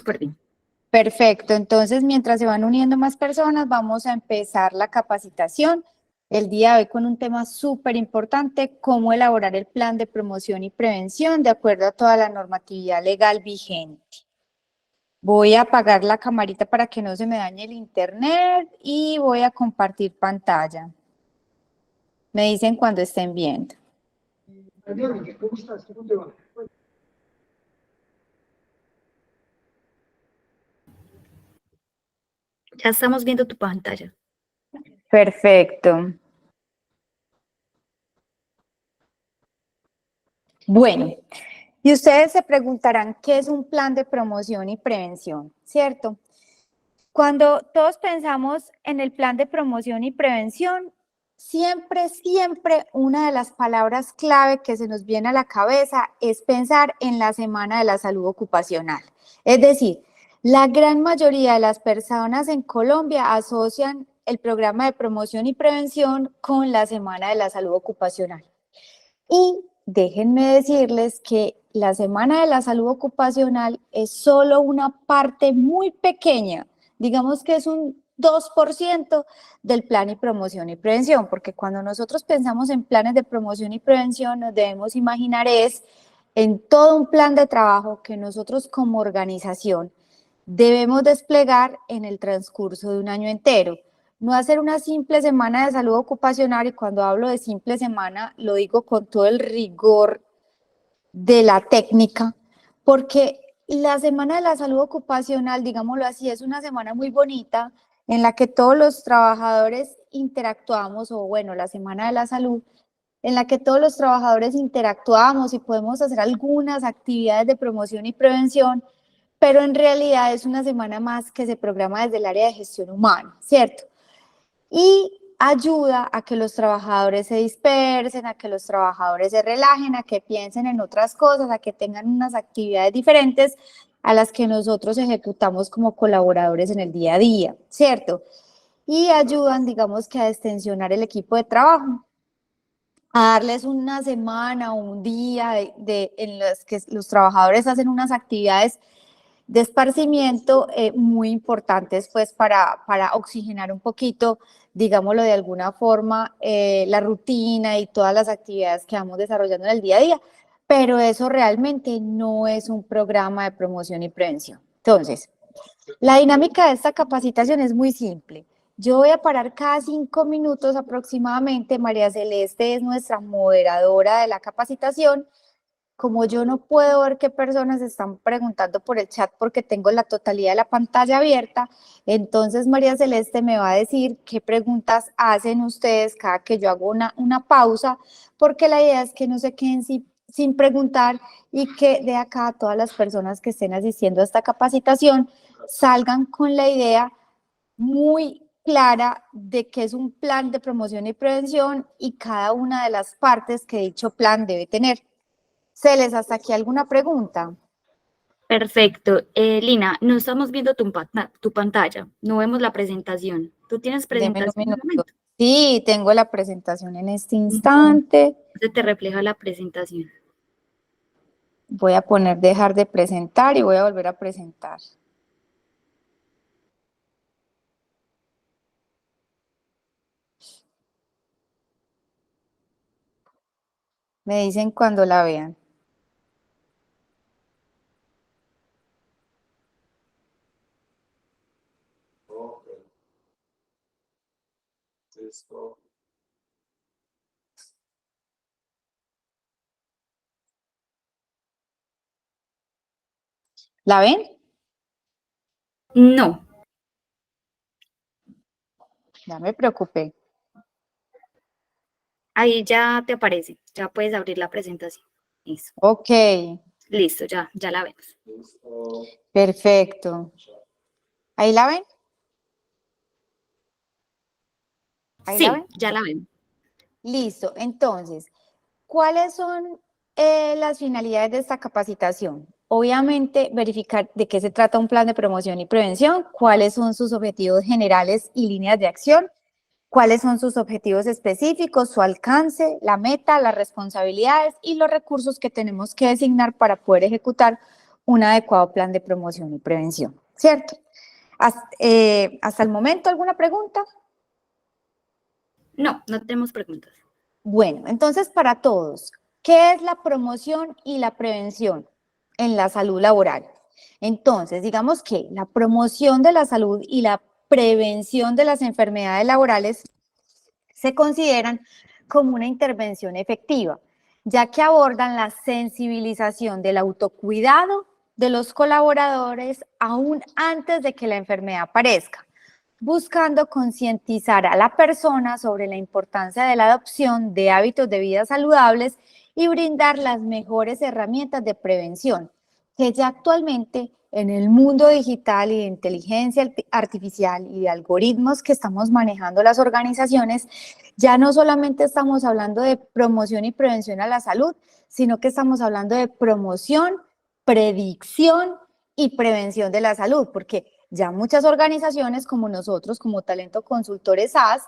súper bien. Perfecto, entonces mientras se van uniendo más personas, vamos a empezar la capacitación el día de hoy con un tema súper importante, cómo elaborar el plan de promoción y prevención de acuerdo a toda la normatividad legal vigente. Voy a apagar la camarita para que no se me dañe el internet y voy a compartir pantalla. Me dicen cuando estén viendo. ¿Cómo estás? ¿Cómo te va? Ya estamos viendo tu pantalla. Perfecto. Bueno, y ustedes se preguntarán qué es un plan de promoción y prevención, ¿cierto? Cuando todos pensamos en el plan de promoción y prevención, siempre una de las palabras clave que se nos viene a la cabeza es pensar en la Semana de la Salud Ocupacional. Es decir, la gran mayoría de las personas en Colombia asocian el programa de promoción y prevención con la Semana de la Salud Ocupacional. Y déjenme decirles que la Semana de la Salud Ocupacional es solo una parte muy pequeña, digamos que es un 2% del plan y promoción y prevención, porque cuando nosotros pensamos en planes de promoción y prevención nos debemos imaginar es en todo un plan de trabajo que nosotros como organización debemos desplegar en el transcurso de un año entero. No hacer una simple semana de salud ocupacional, y cuando hablo de simple semana lo digo con todo el rigor de la técnica, porque la semana de la salud ocupacional, digámoslo así, es una semana muy bonita en la que todos los trabajadores interactuamos, o bueno, la semana de la salud, en la que todos los trabajadores interactuamos y podemos hacer algunas actividades de promoción y prevención, pero en realidad es una semana más que se programa desde el área de gestión humana, ¿cierto? Y ayuda a que los trabajadores se dispersen, a que los trabajadores se relajen, a que piensen en otras cosas, a que tengan unas actividades diferentes a las que nosotros ejecutamos como colaboradores en el día a día, ¿cierto? Y ayudan, digamos que a extensionar el equipo de trabajo, a darles una semana o un día en los que los trabajadores hacen unas actividades de esparcimiento muy importantes pues para oxigenar un poquito, digámoslo de alguna forma, la rutina y todas las actividades que vamos desarrollando en el día a día, pero eso realmente no es un programa de promoción y prevención. Entonces, la dinámica de esta capacitación es muy simple. Yo voy a parar cada 5 minutos aproximadamente. María Celeste es nuestra moderadora de la capacitación. Como yo no puedo ver qué personas están preguntando por el chat porque tengo la totalidad de la pantalla abierta, entonces María Celeste me va a decir qué preguntas hacen ustedes cada que yo hago una pausa, porque la idea es que no se queden sin preguntar y que de acá todas las personas que estén asistiendo a esta capacitación salgan con la idea muy clara de qué es un plan de promoción y prevención y cada una de las partes que dicho plan debe tener. Celes, ¿hasta aquí alguna pregunta? Perfecto. Lina, no estamos viendo tu pantalla, no vemos la presentación. ¿Tú tienes Deme un presentación en el minuto. momento? Sí, tengo la presentación en este No, instante. se te refleja la presentación. Voy a poner dejar de presentar y voy a volver a presentar. Me dicen cuando la vean. Listo. ¿La ven? No, Ya me preocupé. ahí ya te aparece, ya puedes abrir la presentación. Eso. Ok, Listo, ya la vemos. Listo. perfecto. ¿Ahí la ven? ¿Ahí la ven? Sí, ya la vemos. Listo. Entonces, ¿cuáles son las finalidades de esta capacitación? Obviamente, verificar de qué se trata un plan de promoción y prevención, cuáles son sus objetivos generales y líneas de acción, cuáles son sus objetivos específicos, su alcance, la meta, las responsabilidades y los recursos que tenemos que designar para poder ejecutar un adecuado plan de promoción y prevención, ¿cierto? Hasta el momento, ¿alguna pregunta? No, no tenemos preguntas. Bueno, entonces para todos, ¿qué es la promoción y la prevención en la salud laboral? Entonces, digamos que la promoción de la salud y la prevención de las enfermedades laborales se consideran como una intervención efectiva, ya que abordan la sensibilización del autocuidado de los colaboradores aún antes de que la enfermedad aparezca, buscando concientizar a la persona sobre la importancia de la adopción de hábitos de vida saludables y brindar las mejores herramientas de prevención, que ya actualmente en el mundo digital y de inteligencia artificial y de algoritmos que estamos manejando las organizaciones, ya no solamente estamos hablando de promoción y prevención a la salud, sino que estamos hablando de promoción, predicción y prevención de la salud, porque ya muchas organizaciones como nosotros, como Talento Consultores SAS,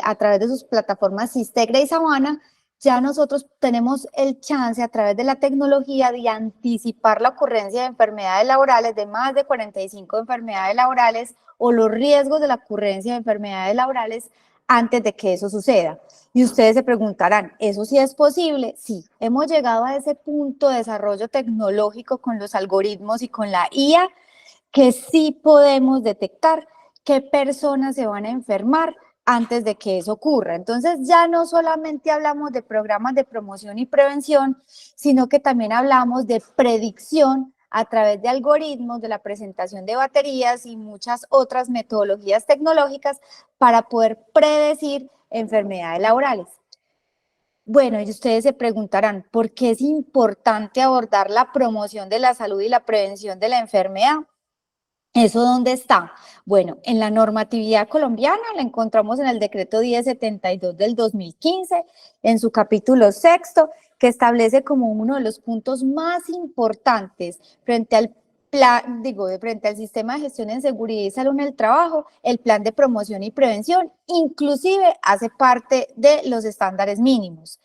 a través de sus plataformas Sistegra y Sabana, ya nosotros tenemos el chance a través de la tecnología de anticipar la ocurrencia de enfermedades laborales, de más de 45 enfermedades laborales o los riesgos de la ocurrencia de enfermedades laborales antes de que eso suceda. Y ustedes se preguntarán, ¿eso sí es posible? Sí, hemos llegado a ese punto de desarrollo tecnológico con los algoritmos y con la IA, que sí podemos detectar qué personas se van a enfermar antes de que eso ocurra. Entonces ya no solamente hablamos de programas de promoción y prevención, sino que también hablamos de predicción a través de algoritmos, de la presentación de baterías y muchas otras metodologías tecnológicas para poder predecir enfermedades laborales. Bueno, y ustedes se preguntarán, ¿por qué es importante abordar la promoción de la salud y la prevención de la enfermedad? ¿Eso dónde está? Bueno, en la normatividad colombiana la encontramos en el decreto 1072 del 2015, en su capítulo sexto, que establece como uno de los puntos más importantes frente al frente al sistema de gestión en seguridad y salud en el trabajo, el plan de promoción y prevención, inclusive hace parte de los estándares mínimos.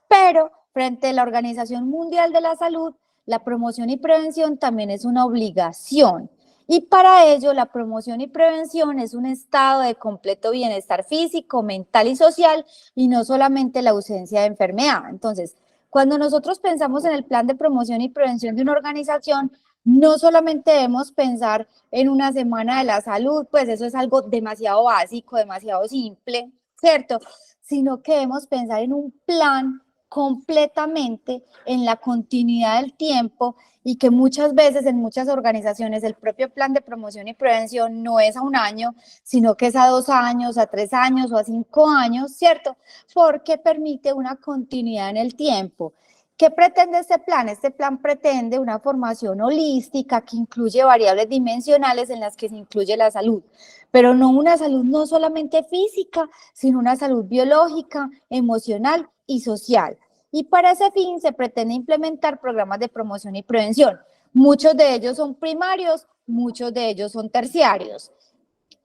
Pero frente a la Organización Mundial de la Salud, la promoción y prevención también es una obligación. Y para ello, la promoción y prevención es un estado de completo bienestar físico, mental y social, y no solamente la ausencia de enfermedad. Entonces, cuando nosotros pensamos en el plan de promoción y prevención de una organización, no solamente debemos pensar en una semana de la salud, pues eso es algo demasiado básico, demasiado simple, ¿cierto? Sino que debemos pensar en un plan completamente en la continuidad del tiempo, y que muchas veces en muchas organizaciones el propio plan de promoción y prevención no es a un año, sino que es a 2 años, a 3 años o a 5 años, ¿cierto? Porque permite una continuidad en el tiempo. ¿Qué pretende este plan? Este plan pretende una formación holística que incluye variables dimensionales en las que se incluye la salud, pero no una salud no solamente física, sino una salud biológica, emocional y social. Y para ese fin se pretende implementar programas de promoción y prevención. Muchos de ellos son primarios, muchos de ellos son terciarios.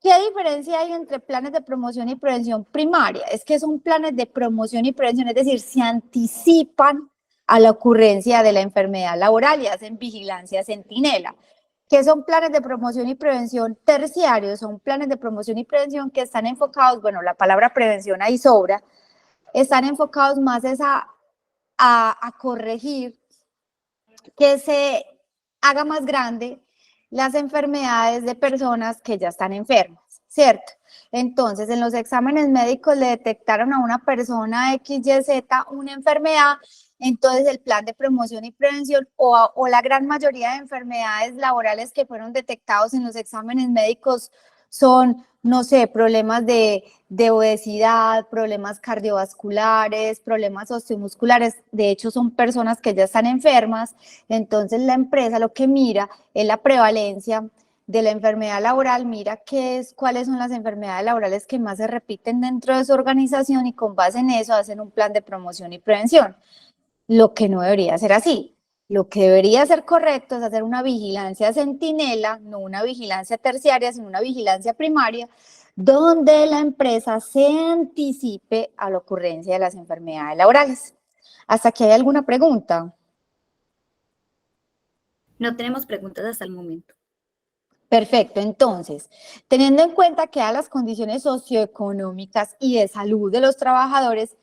¿Qué diferencia hay entre planes de promoción y prevención primaria? Es que son planes de promoción y prevención, es decir, se anticipan a la ocurrencia de la enfermedad laboral y hacen vigilancia centinela. ¿Qué son planes de promoción y prevención terciarios? Son planes de promoción y prevención que están enfocados, bueno, la palabra prevención ahí sobra, están enfocados más a corregir que se haga más grande las enfermedades de personas que ya están enfermas, ¿cierto? Entonces, en los exámenes médicos le detectaron a una persona XYZ una enfermedad, entonces el plan de promoción y prevención o la gran mayoría de enfermedades laborales que fueron detectados en los exámenes médicos son, no sé, problemas de obesidad, problemas cardiovasculares, problemas osteomusculares. De hecho, son personas que ya están enfermas. Entonces, la empresa lo que mira es la prevalencia de la enfermedad laboral, mira cuáles son las enfermedades laborales que más se repiten dentro de su organización y con base en eso hacen un plan de promoción y prevención. Lo que no debería ser así. Lo que debería ser correcto es hacer una vigilancia centinela, no una vigilancia terciaria, sino una vigilancia primaria, donde la empresa se anticipe a la ocurrencia de las enfermedades laborales. ¿Hasta aquí hay alguna pregunta? No tenemos preguntas hasta el momento. Perfecto, entonces, teniendo en cuenta que a las condiciones socioeconómicas y de salud de los trabajadores,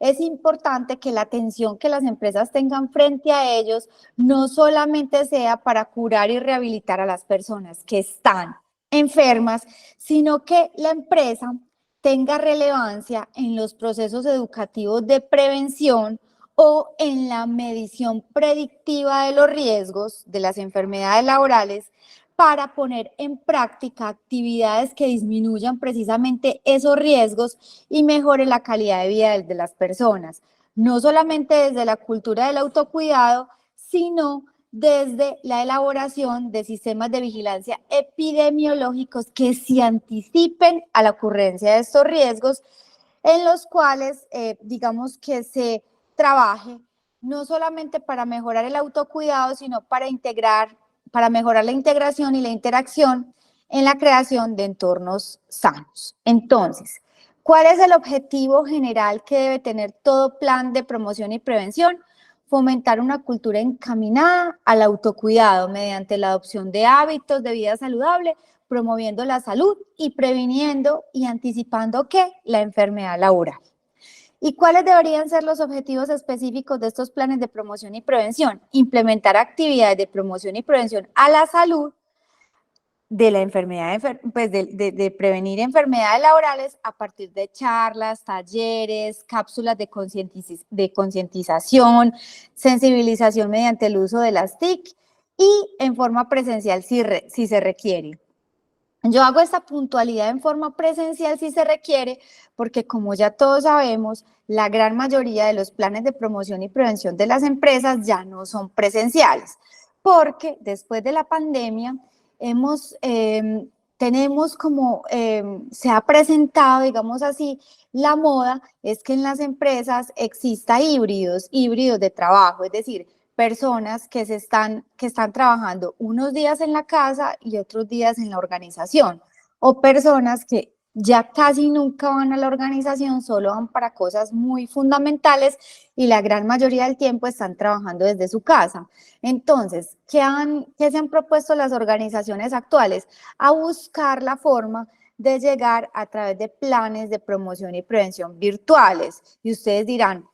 es importante que la atención que las empresas tengan frente a ellos no solamente sea para curar y rehabilitar a las personas que están enfermas, sino que la empresa tenga relevancia en los procesos educativos de prevención o en la medición predictiva de los riesgos de las enfermedades laborales para poner en práctica actividades que disminuyan precisamente esos riesgos y mejoren la calidad de vida de las personas, no solamente desde la cultura del autocuidado, sino desde la elaboración de sistemas de vigilancia epidemiológicos que se anticipen a la ocurrencia de estos riesgos, en los cuales, digamos que se trabaje no solamente para mejorar el autocuidado, sino para mejorar la integración y la interacción en la creación de entornos sanos. Entonces, ¿cuál es el objetivo general que debe tener todo plan de promoción y prevención? Fomentar una cultura encaminada al autocuidado mediante la adopción de hábitos de vida saludable, promoviendo la salud y previniendo y anticipando ¿qué? La enfermedad laboral. ¿Y cuáles deberían ser los objetivos específicos de estos planes de promoción y prevención? Implementar actividades de promoción y prevención a la salud de la enfermedad, pues de prevenir enfermedades laborales a partir de charlas, talleres, cápsulas de concientización, sensibilización mediante el uso de las TIC y en forma presencial si se requiere. Yo hago esta puntualidad en forma presencial si se requiere, porque como ya todos sabemos, la gran mayoría de los planes de promoción y prevención de las empresas ya no son presenciales, porque después de la pandemia tenemos como se ha presentado, digamos así, la moda es que en las empresas exista híbridos de trabajo, es decir, personas que están trabajando unos días en la casa y otros días en la organización, o personas que ya casi nunca van a la organización, solo van para cosas muy fundamentales y la gran mayoría del tiempo están trabajando desde su casa. Entonces, ¿qué se han propuesto las organizaciones actuales? A buscar la forma de llegar a través de planes de promoción y prevención virtuales. Y ustedes dirán,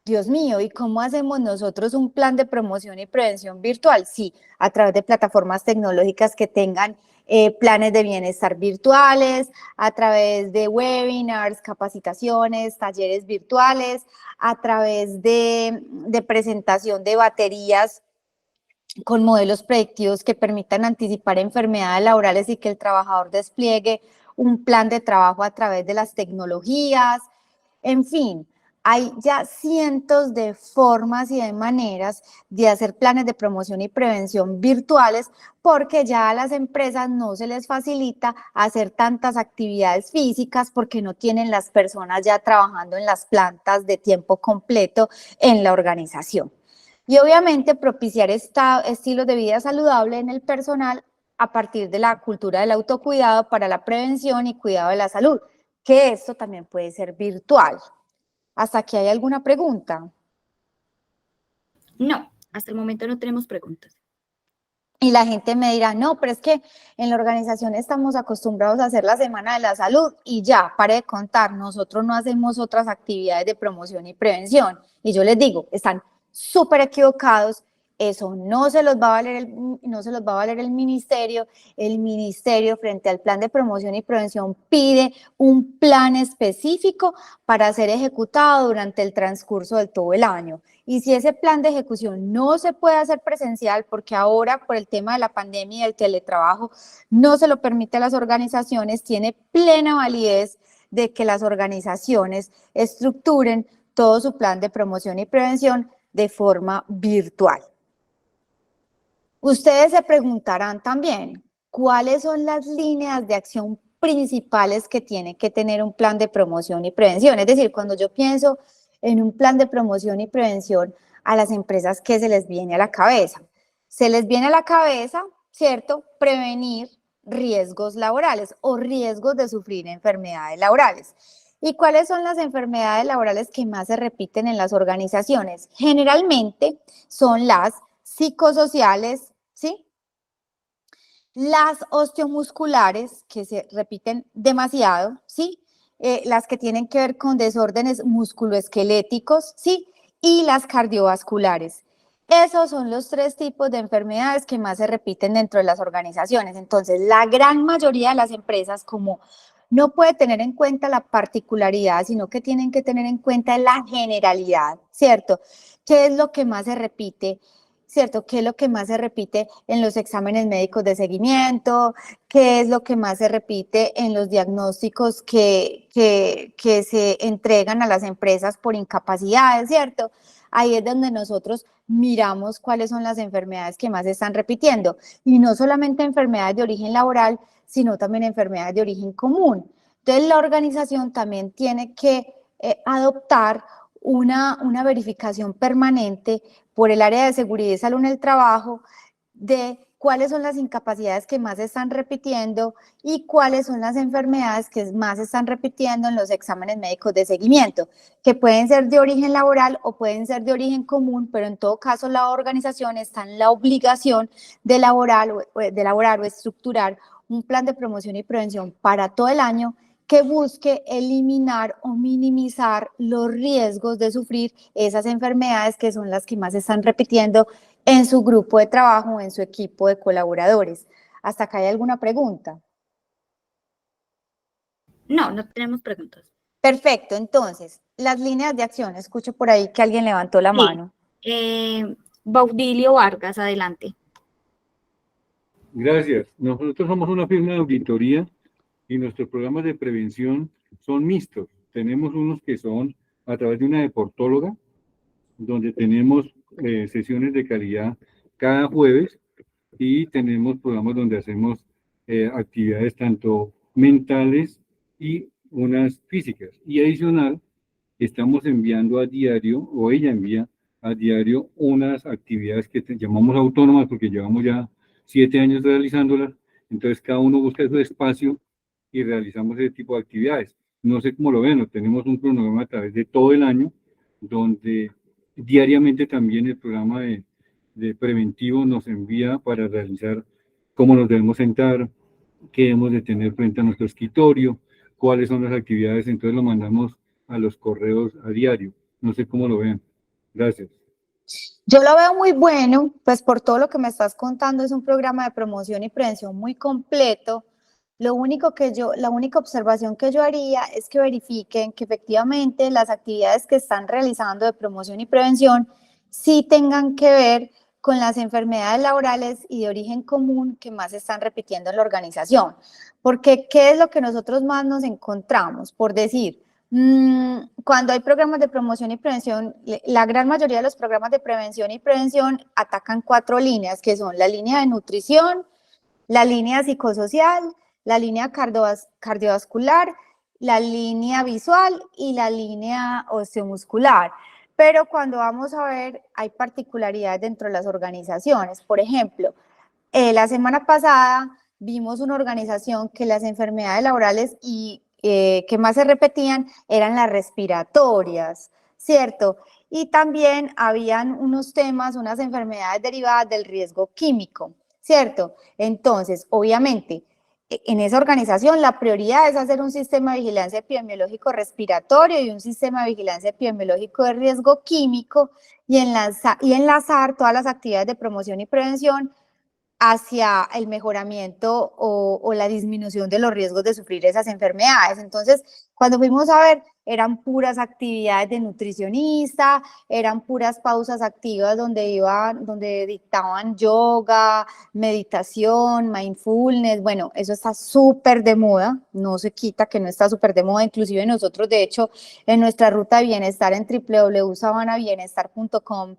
Dios mío, ¿y cómo hacemos nosotros un plan de promoción y prevención virtual? Sí, a través de plataformas tecnológicas que tengan planes de bienestar virtuales, a través de webinars, capacitaciones, talleres virtuales, a través de presentación de baterías con modelos predictivos que permitan anticipar enfermedades laborales y que el trabajador despliegue un plan de trabajo a través de las tecnologías. En fin, hay ya cientos de formas y de maneras de hacer planes de promoción y prevención virtuales porque ya a las empresas no se les facilita hacer tantas actividades físicas porque no tienen las personas ya trabajando en las plantas de tiempo completo en la organización. Y obviamente propiciar estilos de vida saludable en el personal a partir de la cultura del autocuidado para la prevención y cuidado de la salud, que esto también puede ser virtual. ¿Hasta aquí hay alguna pregunta? No, hasta el momento no tenemos preguntas. Y la gente me dirá, no, pero es que en la organización estamos acostumbrados a hacer la Semana de la Salud y ya, pare de contar, nosotros no hacemos otras actividades de promoción y prevención. Y yo les digo, están súper equivocados, eso no se los va a valer el ministerio frente al plan de promoción y prevención pide un plan específico para ser ejecutado durante el transcurso de todo el año. Y si ese plan de ejecución no se puede hacer presencial, porque ahora por el tema de la pandemia y el teletrabajo no se lo permite a las organizaciones, tiene plena validez de que las organizaciones estructuren todo su plan de promoción y prevención de forma virtual. Ustedes se preguntarán también, ¿cuáles son las líneas de acción principales que tiene que tener un plan de promoción y prevención? Es decir, cuando yo pienso en un plan de promoción y prevención a las empresas, ¿qué se les viene a la cabeza? Se les viene a la cabeza, ¿cierto?, prevenir riesgos laborales o riesgos de sufrir enfermedades laborales. ¿Y cuáles son las enfermedades laborales que más se repiten en las organizaciones? Generalmente son las psicosociales, ¿sí? Las osteomusculares, que se repiten demasiado, ¿sí? Las que tienen que ver con desórdenes musculoesqueléticos, ¿sí? Y las cardiovasculares. Esos son los 3 tipos de enfermedades que más se repiten dentro de las organizaciones. Entonces, la gran mayoría de las empresas, como no puede tener en cuenta la particularidad, sino que tienen que tener en cuenta la generalidad, ¿cierto? ¿Qué es lo que más se repite? ¿Cierto? ¿Qué es lo que más se repite en los exámenes médicos de seguimiento? ¿Qué es lo que más se repite en los diagnósticos que se entregan a las empresas por incapacidades, ¿cierto? Ahí es donde nosotros miramos cuáles son las enfermedades que más se están repitiendo. Y no solamente enfermedades de origen laboral, sino también enfermedades de origen común. Entonces, la organización también tiene que adoptar una verificación permanente por el área de seguridad y salud en el trabajo de cuáles son las incapacidades que más se están repitiendo y cuáles son las enfermedades que más se están repitiendo en los exámenes médicos de seguimiento, que pueden ser de origen laboral o pueden ser de origen común, pero en todo caso la organización está en la obligación de elaborar o estructurar un plan de promoción y prevención para todo el año que busque eliminar o minimizar los riesgos de sufrir esas enfermedades que son las que más se están repitiendo en su grupo de trabajo, en su equipo de colaboradores. ¿Hasta acá hay alguna pregunta? No, no tenemos preguntas. Perfecto, entonces, las líneas de acción, escucho por ahí que alguien levantó la mano. Baudilio Vargas, adelante. Gracias. Nosotros somos una firma de auditoría y nuestros programas de prevención son mixtos. Tenemos unos que son a través de una deportóloga, donde tenemos sesiones de calidad cada jueves y tenemos programas donde hacemos actividades tanto mentales y unas físicas. Y adicional, estamos enviando a diario, o ella envía a diario, unas actividades que llamamos autónomas porque llevamos ya 7 años realizándolas. Entonces cada uno busca su espacio y realizamos ese tipo de actividades. No sé cómo lo ven, tenemos un cronograma a través de todo el año, donde diariamente también el programa de preventivo nos envía para realizar cómo nos debemos sentar, qué debemos de tener frente a nuestro escritorio, cuáles son las actividades, entonces lo mandamos a los correos a diario. No sé cómo lo ven. Gracias. Yo lo veo muy bueno, pues por todo lo que me estás contando, es un programa de promoción y prevención muy completo. La única observación que yo haría es que verifiquen que efectivamente las actividades que están realizando de promoción y prevención sí tengan que ver con las enfermedades laborales y de origen común que más se están repitiendo en la organización. Porque, ¿qué es lo que nosotros más nos encontramos? Por decir, cuando hay programas de promoción y prevención, la gran mayoría de los programas de prevención y prevención atacan 4 líneas, que son la línea de nutrición, la línea psicosocial, la línea cardiovascular, la línea visual y la línea osteomuscular. Pero cuando vamos a ver, hay particularidades dentro de las organizaciones. Por ejemplo, la semana pasada vimos una organización que las enfermedades laborales que más se repetían eran las respiratorias, ¿cierto? Y también habían unos temas, unas enfermedades derivadas del riesgo químico, ¿cierto? Entonces, obviamente, en esa organización la prioridad es hacer un sistema de vigilancia epidemiológico respiratorio y un sistema de vigilancia epidemiológico de riesgo químico y enlazar todas las actividades de promoción y prevención hacia el mejoramiento o la disminución de los riesgos de sufrir esas enfermedades. Entonces, cuando fuimos a ver, eran puras actividades de nutricionista, eran puras pausas activas donde dictaban yoga, meditación, mindfulness. Bueno, eso está súper de moda, no se quita que no está súper de moda. Inclusive nosotros, de hecho, en nuestra ruta de bienestar en www.sabanabienestar.com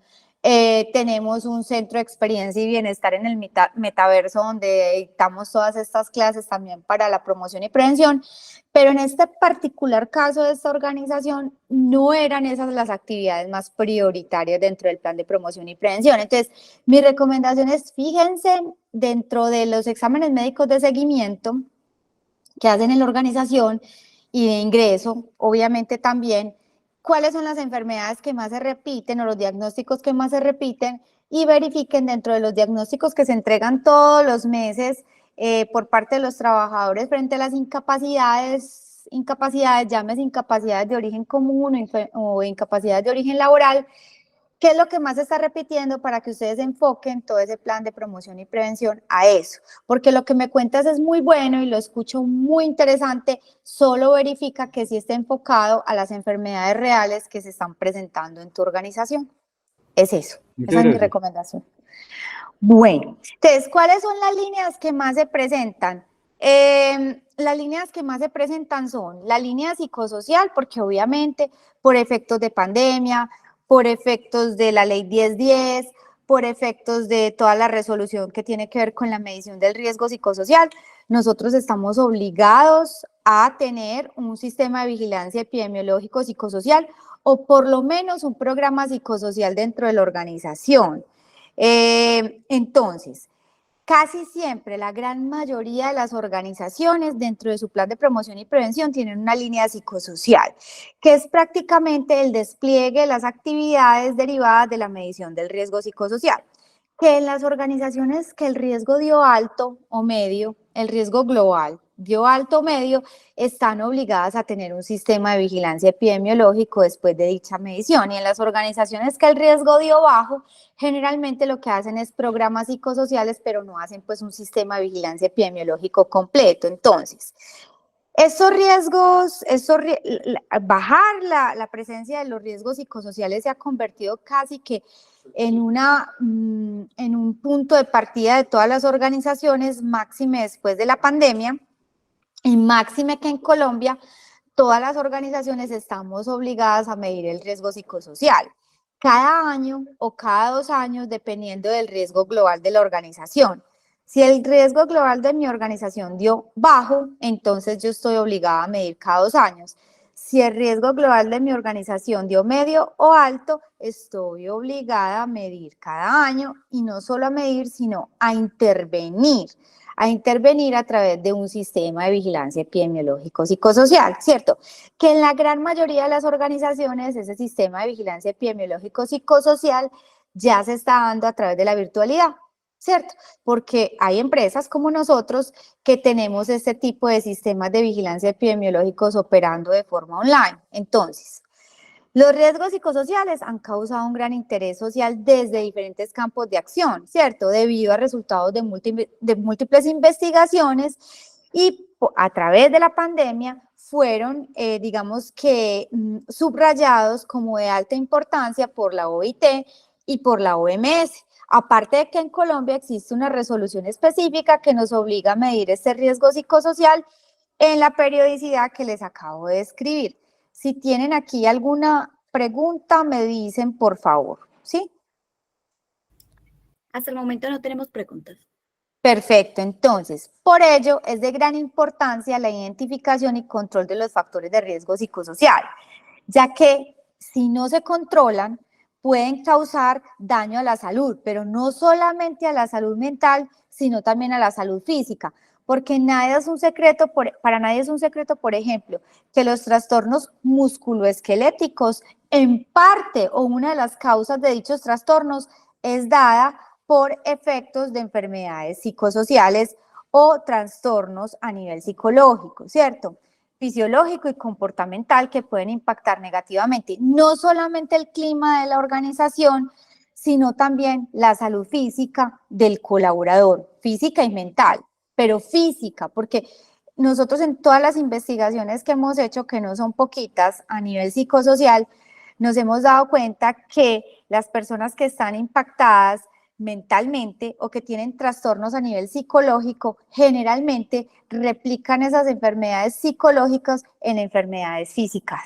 tenemos un centro de experiencia y bienestar en el metaverso donde dictamos todas estas clases también para la promoción y prevención, pero en este particular caso de esta organización no eran esas las actividades más prioritarias dentro del plan de promoción y prevención. Entonces, mi recomendación es fíjense dentro de los exámenes médicos de seguimiento que hacen en la organización y de ingreso, obviamente también, cuáles son las enfermedades que más se repiten o los diagnósticos que más se repiten y verifiquen dentro de los diagnósticos que se entregan todos los meses por parte de los trabajadores frente a las incapacidades, llámese incapacidades de origen común o incapacidades de origen laboral, ¿qué es lo que más se está repitiendo para que ustedes enfoquen todo ese plan de promoción y prevención a eso? Porque lo que me cuentas es muy bueno y lo escucho muy interesante, solo verifica que sí esté enfocado a las enfermedades reales que se están presentando en tu organización. Es eso, Muchas esa es mi gracias. recomendación. Bueno, entonces, ¿cuáles son las líneas que más se presentan? Las líneas que más se presentan son la línea psicosocial, porque obviamente por efectos de pandemia, por efectos de la ley 1010, por efectos de toda la resolución que tiene que ver con la medición del riesgo psicosocial, nosotros estamos obligados a tener un sistema de vigilancia epidemiológico psicosocial o por lo menos un programa psicosocial dentro de la organización. Entonces, casi siempre la gran mayoría de las organizaciones dentro de su plan de promoción y prevención tienen una línea psicosocial, que es prácticamente el despliegue de las actividades derivadas de la medición del riesgo psicosocial. Que en las organizaciones que el riesgo dio alto o medio, el riesgo global dio alto o medio, están obligadas a tener un sistema de vigilancia epidemiológico después de dicha medición. Y en las organizaciones que el riesgo dio bajo, generalmente lo que hacen es programas psicosociales, pero no hacen pues un sistema de vigilancia epidemiológico completo. Entonces, estos riesgos, bajar la presencia de los riesgos psicosociales se ha convertido casi que en un punto de partida de todas las organizaciones, máxime después de la pandemia, y máxime que en Colombia todas las organizaciones estamos obligadas a medir el riesgo psicosocial cada año o cada 2 años, dependiendo del riesgo global de la organización. Si el riesgo global de mi organización dio bajo, entonces yo estoy obligada a medir cada 2 años. Si el riesgo global de mi organización dio medio o alto, estoy obligada a medir cada año y no solo a medir, sino a intervenir a través de un sistema de vigilancia epidemiológico psicosocial, ¿cierto? Que en la gran mayoría de las organizaciones ese sistema de vigilancia epidemiológico psicosocial ya se está dando a través de la virtualidad, ¿cierto? Porque hay empresas como nosotros que tenemos este tipo de sistemas de vigilancia epidemiológicos operando de forma online. Entonces, los riesgos psicosociales han causado un gran interés social desde diferentes campos de acción, ¿cierto? Debido a resultados de múltiples investigaciones y a través de la pandemia fueron, digamos que, subrayados como de alta importancia por la OIT y por la OMS. Aparte de que en Colombia existe una resolución específica que nos obliga a medir este riesgo psicosocial en la periodicidad que les acabo de describir. Si tienen aquí alguna pregunta, me dicen por favor, ¿sí? Hasta el momento no tenemos preguntas. Perfecto, entonces, por ello es de gran importancia la identificación y control de los factores de riesgo psicosocial, ya que si no se controlan, pueden causar daño a la salud, pero no solamente a la salud mental, sino también a la salud física, porque para nadie es un secreto, por ejemplo, que los trastornos musculoesqueléticos, en parte o una de las causas de dichos trastornos es dada por efectos de enfermedades psicosociales o trastornos a nivel psicológico, ¿cierto? Fisiológico y comportamental que pueden impactar negativamente no solamente el clima de la organización, sino también la salud física del colaborador, física y mental, pero física, porque nosotros en todas las investigaciones que hemos hecho, que no son poquitas a nivel psicosocial, nos hemos dado cuenta que las personas que están impactadas mentalmente o que tienen trastornos a nivel psicológico, generalmente replican esas enfermedades psicológicas en enfermedades físicas,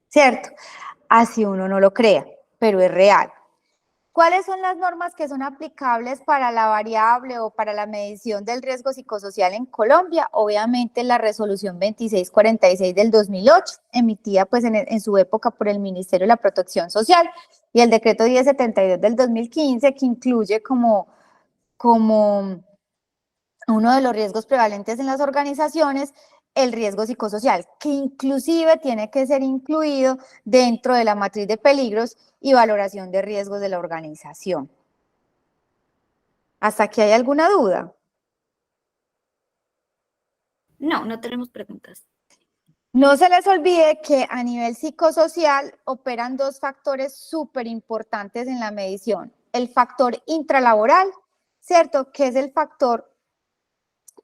¿cierto? Así uno no lo crea, pero es real. ¿Cuáles son las normas que son aplicables para la variable o para la medición del riesgo psicosocial en Colombia? Obviamente la resolución 2646 del 2008, emitida pues en su época por el Ministerio de la Protección Social, y el decreto 1072 del 2015, que incluye como uno de los riesgos prevalentes en las organizaciones, el riesgo psicosocial, que inclusive tiene que ser incluido dentro de la matriz de peligros y valoración de riesgos de la organización. ¿Hasta aquí hay alguna duda? No, no tenemos preguntas. No se les olvide que a nivel psicosocial operan dos factores súper importantes en la medición. El factor intralaboral, ¿cierto? Que es el factor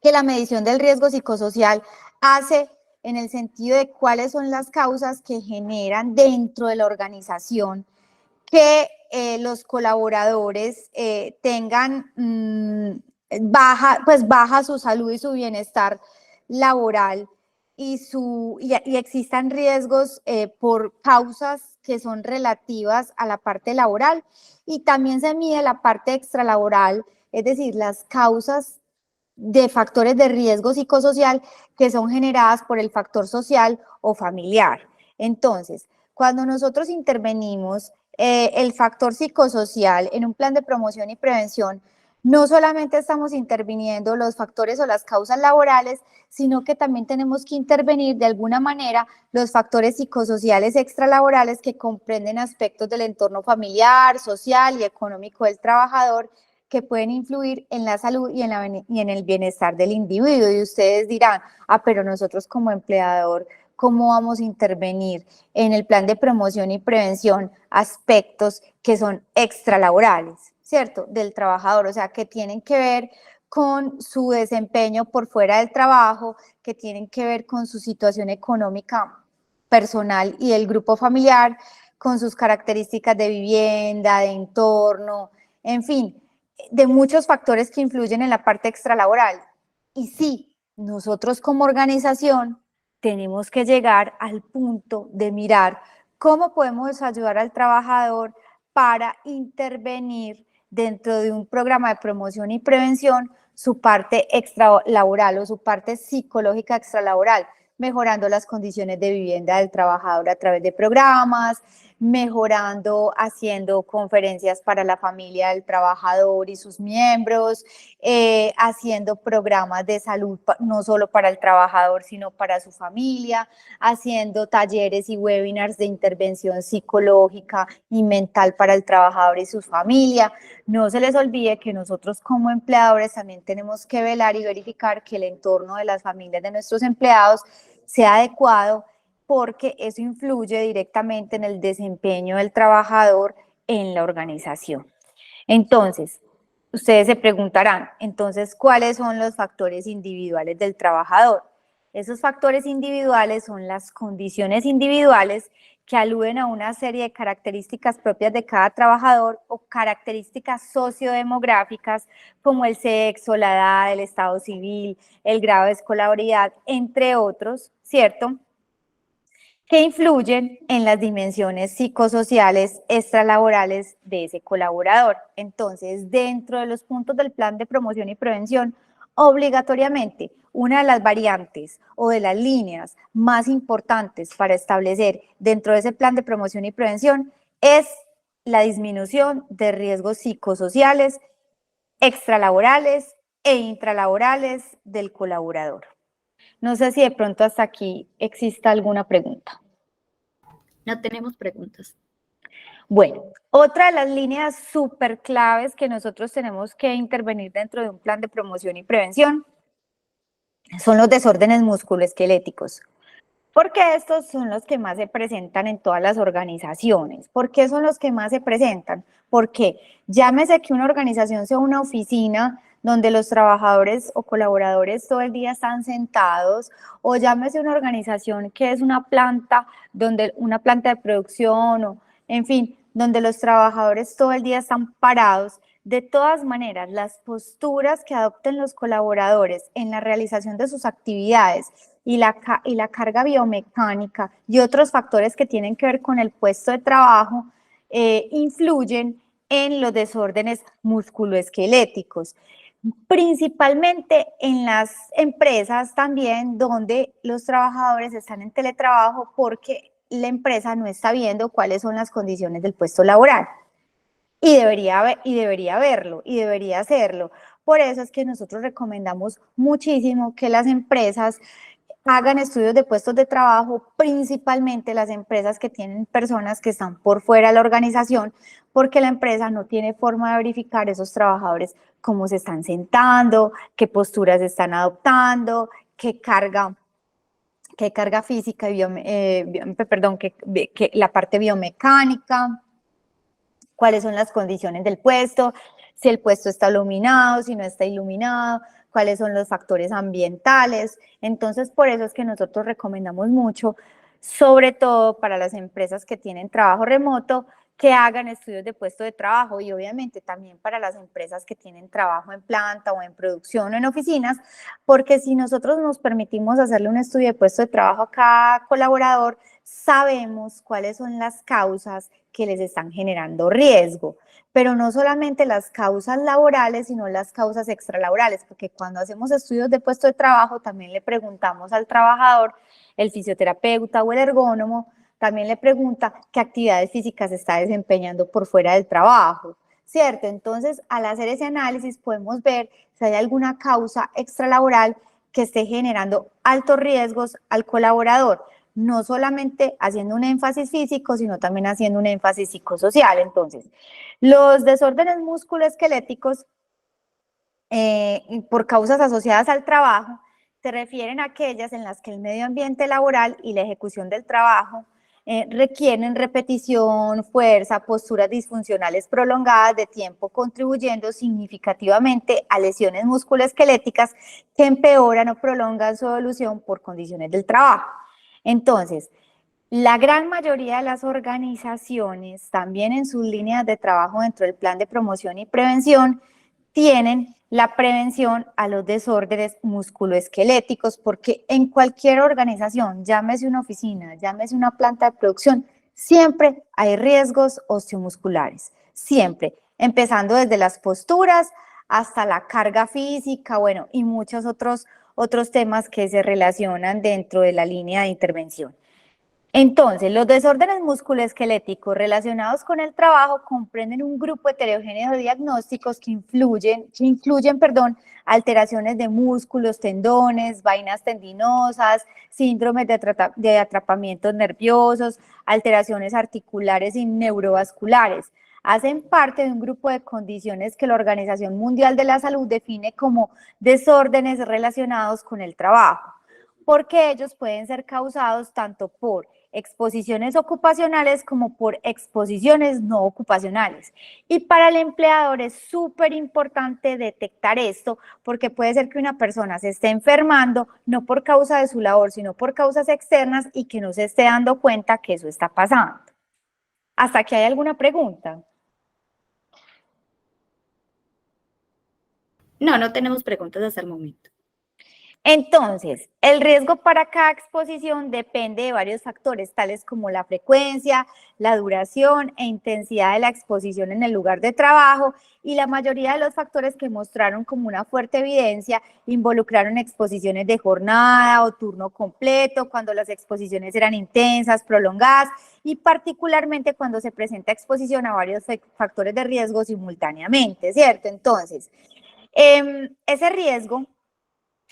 que la medición del riesgo psicosocial hace en el sentido de cuáles son las causas que generan dentro de la organización que los colaboradores tengan baja su salud y su bienestar laboral y existan riesgos por causas que son relativas a la parte laboral, y también se mide la parte extralaboral, es decir, las causas de factores de riesgo psicosocial que son generadas por el factor social o familiar. Entonces, cuando nosotros intervenimos el factor psicosocial en un plan de promoción y prevención, no solamente estamos interviniendo los factores o las causas laborales, sino que también tenemos que intervenir de alguna manera los factores psicosociales extralaborales que comprenden aspectos del entorno familiar, social y económico del trabajador, que pueden influir en la salud y en el bienestar del individuo. Y ustedes dirán, pero nosotros como empleador, ¿cómo vamos a intervenir en el plan de promoción y prevención aspectos que son extralaborales, ¿cierto? Del trabajador, o sea, que tienen que ver con su desempeño por fuera del trabajo, que tienen que ver con su situación económica personal y del grupo familiar, con sus características de vivienda, de entorno, en fin, de muchos factores que influyen en la parte extralaboral. Y sí, nosotros como organización tenemos que llegar al punto de mirar cómo podemos ayudar al trabajador para intervenir dentro de un programa de promoción y prevención su parte extralaboral o su parte psicológica extralaboral, mejorando las condiciones de vivienda del trabajador a través de programas, mejorando, haciendo conferencias para la familia del trabajador y sus miembros, haciendo programas de salud no solo para el trabajador, sino para su familia, haciendo talleres y webinars de intervención psicológica y mental para el trabajador y su familia. No se les olvide que nosotros como empleadores también tenemos que velar y verificar que el entorno de las familias de nuestros empleados sea adecuado, porque eso influye directamente en el desempeño del trabajador en la organización. Entonces, ustedes se preguntarán, entonces, ¿cuáles son los factores individuales del trabajador? Esos factores individuales son las condiciones individuales que aluden a una serie de características propias de cada trabajador o características sociodemográficas como el sexo, la edad, el estado civil, el grado de escolaridad, entre otros, ¿cierto?, que influyen en las dimensiones psicosociales extralaborales de ese colaborador. Entonces, dentro de los puntos del plan de promoción y prevención, obligatoriamente, una de las variantes o de las líneas más importantes para establecer dentro de ese plan de promoción y prevención es la disminución de riesgos psicosociales, extralaborales e intralaborales del colaborador. No sé si de pronto hasta aquí exista alguna pregunta. No tenemos preguntas. Bueno, otra de las líneas súper claves que nosotros tenemos que intervenir dentro de un plan de promoción y prevención son los desórdenes musculoesqueléticos, porque estos son los que más se presentan en todas las organizaciones. ¿Por qué son los que más se presentan? Porque llámese que una organización sea una oficina donde los trabajadores o colaboradores todo el día están sentados, o llámese una organización que es una planta de producción, o en fin, donde los trabajadores todo el día están parados. De todas maneras, las posturas que adopten los colaboradores en la realización de sus actividades y la carga biomecánica y otros factores que tienen que ver con el puesto de trabajo influyen en los desórdenes musculoesqueléticos, principalmente en las empresas también donde los trabajadores están en teletrabajo porque la empresa no está viendo cuáles son las condiciones del puesto laboral. Y debería verlo, y debería hacerlo. Por eso es que nosotros recomendamos muchísimo que las empresas hagan estudios de puestos de trabajo, principalmente las empresas que tienen personas que están por fuera de la organización, porque la empresa no tiene forma de verificar esos trabajadores cómo se están sentando, qué posturas están adoptando, qué carga física, que la parte biomecánica, cuáles son las condiciones del puesto, si el puesto está iluminado, si no está iluminado, cuáles son los factores ambientales. Entonces, por eso es que nosotros recomendamos mucho, sobre todo para las empresas que tienen trabajo remoto, que hagan estudios de puesto de trabajo, y obviamente también para las empresas que tienen trabajo en planta o en producción o en oficinas, porque si nosotros nos permitimos hacerle un estudio de puesto de trabajo a cada colaborador, sabemos cuáles son las causas que les están generando riesgo, pero no solamente las causas laborales, sino las causas extralaborales, porque cuando hacemos estudios de puesto de trabajo también le preguntamos al trabajador, el fisioterapeuta o el ergónomo, también le pregunta qué actividades físicas está desempeñando por fuera del trabajo, ¿cierto? Entonces, al hacer ese análisis podemos ver si hay alguna causa extralaboral que esté generando altos riesgos al colaborador, no solamente haciendo un énfasis físico, sino también haciendo un énfasis psicosocial. Entonces, los desórdenes musculoesqueléticos por causas asociadas al trabajo se refieren a aquellas en las que el medio ambiente laboral y la ejecución del trabajo requieren repetición, fuerza, posturas disfuncionales prolongadas de tiempo, contribuyendo significativamente a lesiones musculoesqueléticas que empeoran o prolongan su evolución por condiciones del trabajo. Entonces, la gran mayoría de las organizaciones, también en sus líneas de trabajo dentro del plan de promoción y prevención, tienen la prevención a los desórdenes musculoesqueléticos, porque en cualquier organización, llámese una oficina, llámese una planta de producción, siempre hay riesgos osteomusculares, siempre, empezando desde las posturas hasta la carga física, bueno, y muchos otros temas que se relacionan dentro de la línea de intervención. Entonces, los desórdenes musculoesqueléticos relacionados con el trabajo comprenden un grupo heterogéneo de diagnósticos que incluyen, alteraciones de músculos, tendones, vainas tendinosas, síndromes de atrapamientos nerviosos, alteraciones articulares y neurovasculares. Hacen parte de un grupo de condiciones que la Organización Mundial de la Salud define como desórdenes relacionados con el trabajo, porque ellos pueden ser causados tanto por exposiciones ocupacionales como por exposiciones no ocupacionales. Y para el empleador es súper importante detectar esto, porque puede ser que una persona se esté enfermando no por causa de su labor, sino por causas externas y que no se esté dando cuenta que eso está pasando. ¿Hasta aquí hay alguna pregunta? No, no tenemos preguntas hasta el momento. Entonces, el riesgo para cada exposición depende de varios factores, tales como la frecuencia, la duración e intensidad de la exposición en el lugar de trabajo, y la mayoría de los factores que mostraron como una fuerte evidencia involucraron exposiciones de jornada o turno completo, cuando las exposiciones eran intensas, prolongadas, y particularmente cuando se presenta exposición a varios factores de riesgo simultáneamente, ¿cierto? Entonces, ese riesgo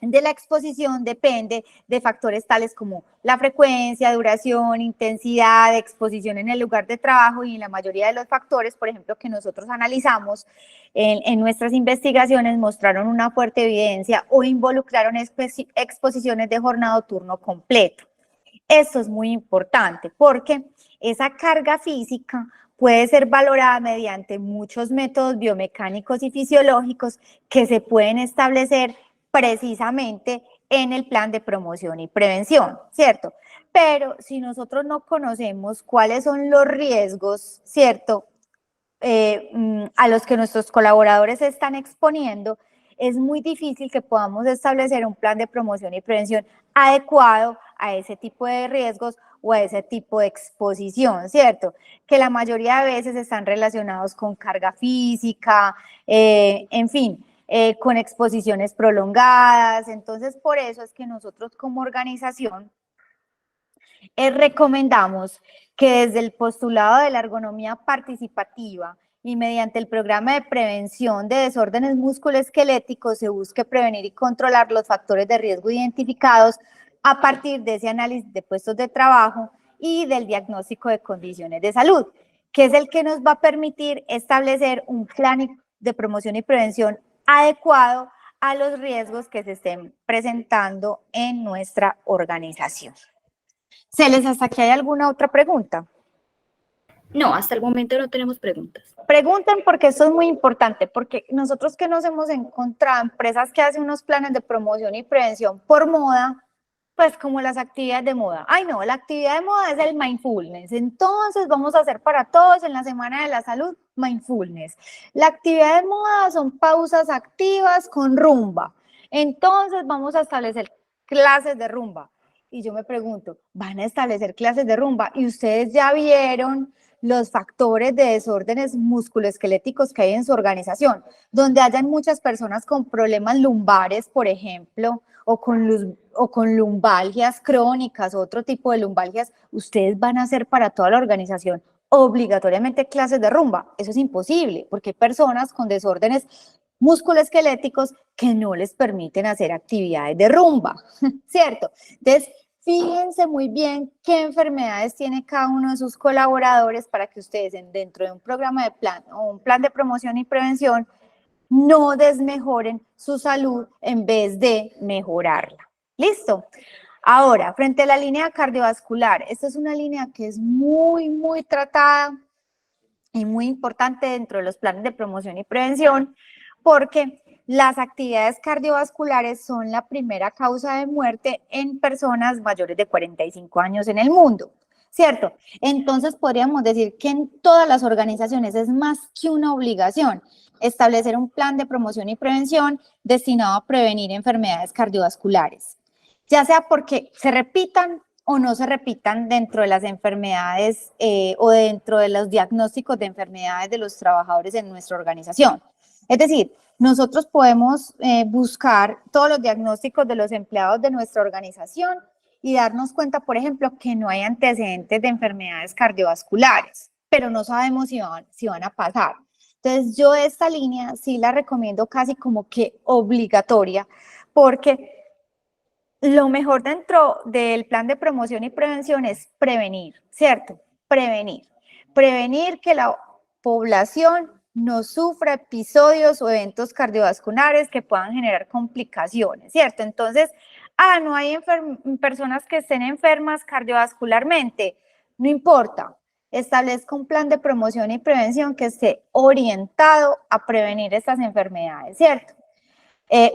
de la exposición depende de factores tales como la frecuencia, duración, intensidad de exposición en el lugar de trabajo, y en la mayoría de los factores, por ejemplo, que nosotros analizamos en nuestras investigaciones, mostraron una fuerte evidencia o involucraron exposiciones de jornada o turno completo. Esto es muy importante porque esa carga física puede ser valorada mediante muchos métodos biomecánicos y fisiológicos que se pueden establecer precisamente en el plan de promoción y prevención, ¿cierto? Pero si nosotros no conocemos cuáles son los riesgos, ¿cierto?, a los que nuestros colaboradores se están exponiendo, es muy difícil que podamos establecer un plan de promoción y prevención adecuado a ese tipo de riesgos o a ese tipo de exposición, ¿cierto? Que la mayoría de veces están relacionados con carga física, en fin, con exposiciones prolongadas. Entonces, por eso es que nosotros como organización recomendamos que desde el postulado de la ergonomía participativa y mediante el programa de prevención de desórdenes musculoesqueléticos se busque prevenir y controlar los factores de riesgo identificados a partir de ese análisis de puestos de trabajo y del diagnóstico de condiciones de salud, que es el que nos va a permitir establecer un plan de promoción y prevención adecuado a los riesgos que se estén presentando en nuestra organización. ¿Celes, hasta aquí hay alguna otra pregunta? No, hasta el momento no tenemos preguntas. Pregunten porque esto es muy importante, porque nosotros que nos hemos encontrado empresas que hacen unos planes de promoción y prevención por moda, pues como las actividades de moda. Ay no, la actividad de moda es el mindfulness, entonces vamos a hacer para todos en la Semana de la Salud mindfulness. La actividad de moda son pausas activas con rumba, entonces vamos a establecer clases de rumba. Y yo me pregunto, ¿van a establecer clases de rumba? Y ustedes ya vieron los factores de desórdenes musculoesqueléticos que hay en su organización, donde hayan muchas personas con problemas lumbares, por ejemplo, o con lumbalgias crónicas, otro tipo de lumbalgias, ustedes van a hacer para toda la organización obligatoriamente clases de rumba. Eso es imposible, porque hay personas con desórdenes musculoesqueléticos que no les permiten hacer actividades de rumba, ¿cierto? Entonces, fíjense muy bien qué enfermedades tiene cada uno de sus colaboradores para que ustedes dentro de un programa de plan o un plan de promoción y prevención no desmejoren su salud en vez de mejorarla. ¿Listo? Ahora, frente a la línea cardiovascular, esta es una línea que es muy tratada y muy importante dentro de los planes de promoción y prevención porque las actividades cardiovasculares son la primera causa de muerte en personas mayores de 45 años en el mundo, ¿cierto? Entonces podríamos decir que en todas las organizaciones es más que una obligación establecer un plan de promoción y prevención destinado a prevenir enfermedades cardiovasculares, ya sea porque se repitan o no se repitan dentro de las enfermedades o dentro de los diagnósticos de enfermedades de los trabajadores en nuestra organización. Es decir, nosotros podemos buscar todos los diagnósticos de los empleados de nuestra organización y darnos cuenta, por ejemplo, que no hay antecedentes de enfermedades cardiovasculares, pero no sabemos si van a pasar. Entonces, yo esta línea sí la recomiendo casi como que obligatoria, porque lo mejor dentro del plan de promoción y prevención es prevenir, ¿cierto? Prevenir. Prevenir que la población no sufra episodios o eventos cardiovasculares que puedan generar complicaciones, ¿cierto? Entonces, no hay personas que estén enfermas cardiovascularmente, no importa, establezca un plan de promoción y prevención que esté orientado a prevenir estas enfermedades, ¿cierto?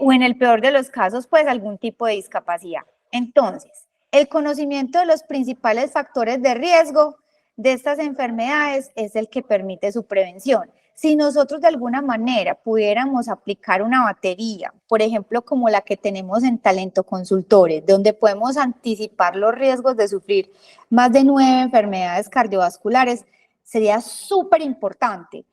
O en el peor de los casos, pues algún tipo de discapacidad. Entonces, el conocimiento de los principales factores de riesgo de estas enfermedades es el que permite su prevención. Si nosotros de alguna manera pudiéramos aplicar una batería, por ejemplo, como la que tenemos en Talento Consultores, donde podemos anticipar los riesgos de sufrir más de 9 enfermedades cardiovasculares, sería súper importante.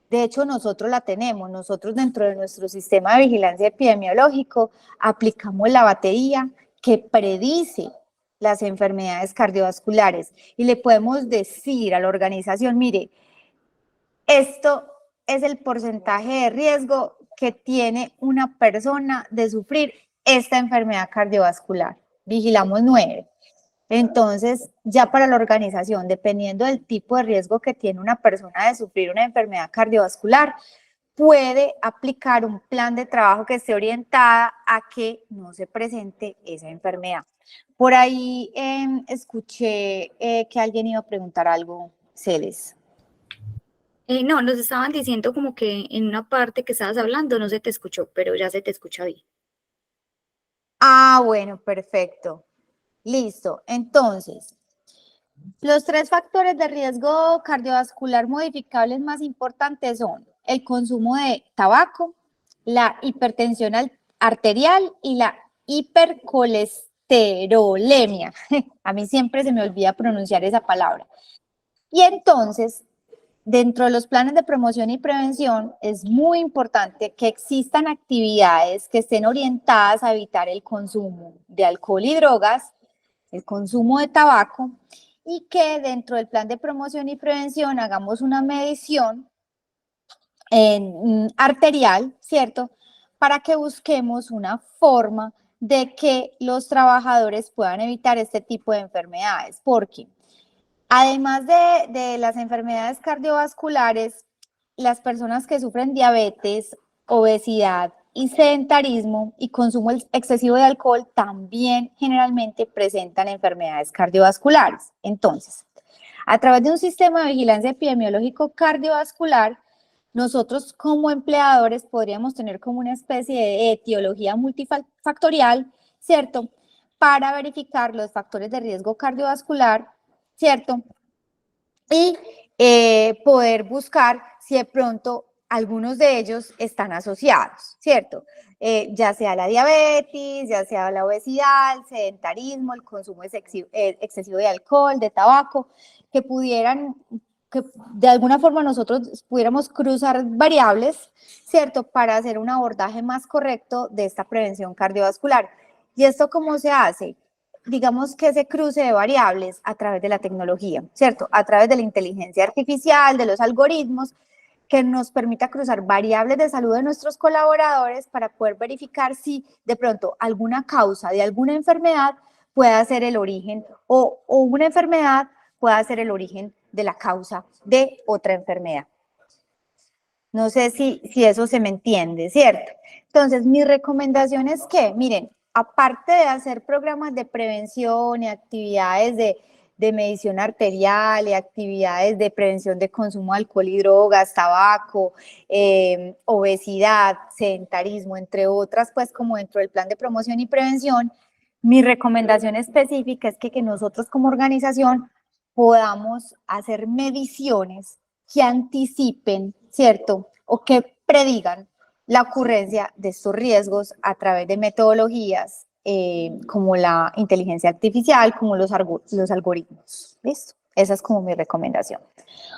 De hecho, nosotros la tenemos, nosotros dentro de nuestro sistema de vigilancia epidemiológico aplicamos la batería que predice las enfermedades cardiovasculares y le podemos decir a la organización, mire, esto es el porcentaje de riesgo que tiene una persona de sufrir esta enfermedad cardiovascular. Vigilamos 9. Entonces, ya para la organización, dependiendo del tipo de riesgo que tiene una persona de sufrir una enfermedad cardiovascular, puede aplicar un plan de trabajo que esté orientada a que no se presente esa enfermedad. Por ahí escuché que alguien iba a preguntar algo, Celes. No, nos estaban diciendo como que en una parte que estabas hablando no se te escuchó, pero ya se te escucha bien. Bueno, perfecto. Listo. Entonces, los 3 factores de riesgo cardiovascular modificables más importantes son el consumo de tabaco, la hipertensión arterial y la hipercolesterolemia. A mí siempre se me olvida pronunciar esa palabra. Y entonces, dentro de los planes de promoción y prevención, es muy importante que existan actividades que estén orientadas a evitar el consumo de alcohol y drogas, el consumo de tabaco, y que dentro del plan de promoción y prevención hagamos una medición arterial, ¿cierto? Para que busquemos una forma de que los trabajadores puedan evitar este tipo de enfermedades, porque además de las enfermedades cardiovasculares, las personas que sufren diabetes, obesidad y sedentarismo y consumo excesivo de alcohol también generalmente presentan enfermedades cardiovasculares. Entonces, a través de un sistema de vigilancia epidemiológico cardiovascular, nosotros como empleadores podríamos tener como una especie de etiología multifactorial, ¿cierto? Para verificar los factores de riesgo cardiovascular, ¿cierto? Y poder buscar si de pronto algunos de ellos están asociados, ¿cierto? Ya sea la diabetes, ya sea la obesidad, el sedentarismo, el consumo excesivo de alcohol, de tabaco, que pudieran, que de alguna forma nosotros pudiéramos cruzar variables, ¿cierto? Para hacer un abordaje más correcto de esta prevención cardiovascular. ¿Y esto cómo se hace? Digamos que ese cruce de variables a través de la tecnología, ¿cierto? A través de la inteligencia artificial, de los algoritmos, que nos permita cruzar variables de salud de nuestros colaboradores para poder verificar si de pronto alguna causa de alguna enfermedad pueda ser el origen o una enfermedad pueda ser el origen de la causa de otra enfermedad. No sé si eso se me entiende, ¿cierto? Entonces, mi recomendación es que, miren, aparte de hacer programas de prevención y actividades de medición arterial y actividades de prevención de consumo de alcohol y drogas, tabaco, obesidad, sedentarismo, entre otras, pues como dentro del plan de promoción y prevención, mi recomendación específica es que nosotros como organización podamos hacer mediciones que anticipen, ¿cierto? O que predigan la ocurrencia de estos riesgos a través de metodologías como la inteligencia artificial, como los algoritmos. ¿Listo? Esa es como mi recomendación.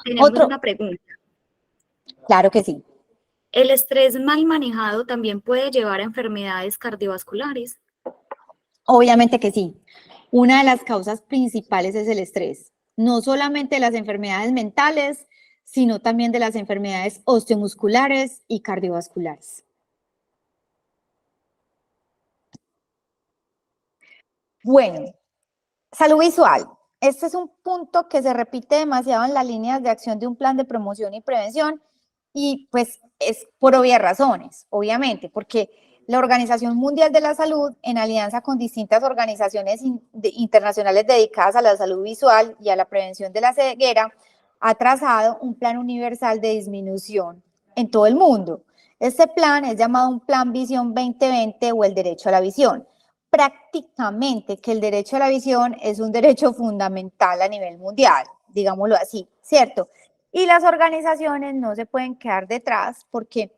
Tenemos una pregunta. Claro que sí. ¿El estrés mal manejado también puede llevar a enfermedades cardiovasculares? Obviamente que sí. Una de las causas principales es el estrés, no solamente de las enfermedades mentales, sino también de las enfermedades osteomusculares y cardiovasculares. Bueno, salud visual. Este es un punto que se repite demasiado en las líneas de acción de un plan de promoción y prevención y pues es por obvias razones, obviamente, porque la Organización Mundial de la Salud, en alianza con distintas organizaciones internacionales dedicadas a la salud visual y a la prevención de la ceguera, ha trazado un plan universal de disminución en todo el mundo. Este plan es llamado un Plan Visión 2020 o el derecho a la visión. Prácticamente que el derecho a la visión es un derecho fundamental a nivel mundial, digámoslo así, ¿cierto? Y las organizaciones no se pueden quedar detrás porque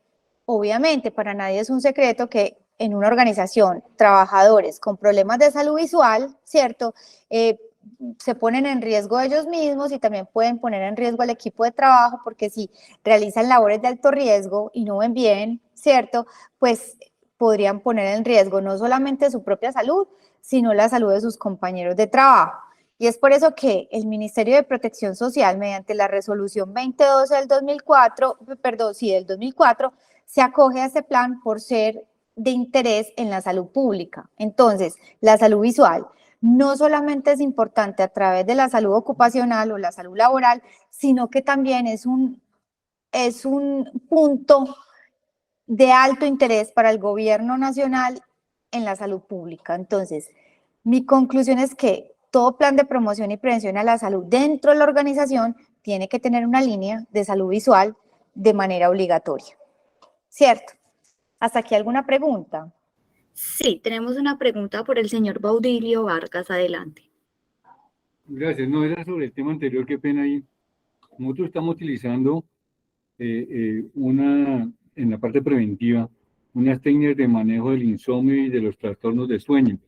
obviamente para nadie es un secreto que en una organización trabajadores con problemas de salud visual, ¿cierto? Se ponen en riesgo ellos mismos y también pueden poner en riesgo al equipo de trabajo porque si realizan labores de alto riesgo y no ven bien, ¿cierto? Pues podrían poner en riesgo no solamente su propia salud, sino la salud de sus compañeros de trabajo. Y es por eso que el Ministerio de Protección Social, mediante la resolución 2012 del 2004, del 2004, se acoge a este plan por ser de interés en la salud pública. Entonces, la salud visual no solamente es importante a través de la salud ocupacional o la salud laboral, sino que también es un punto de alto interés para el gobierno nacional en la salud pública. Entonces, mi conclusión es que todo plan de promoción y prevención a la salud dentro de la organización tiene que tener una línea de salud visual de manera obligatoria. ¿Cierto? ¿Hasta aquí alguna pregunta? Sí, tenemos una pregunta por el señor Baudilio Vargas. Adelante. Gracias. No, era sobre el tema anterior, qué pena ahí. Nosotros estamos utilizando en la parte preventiva, unas técnicas de manejo del insomnio y de los trastornos de sueño,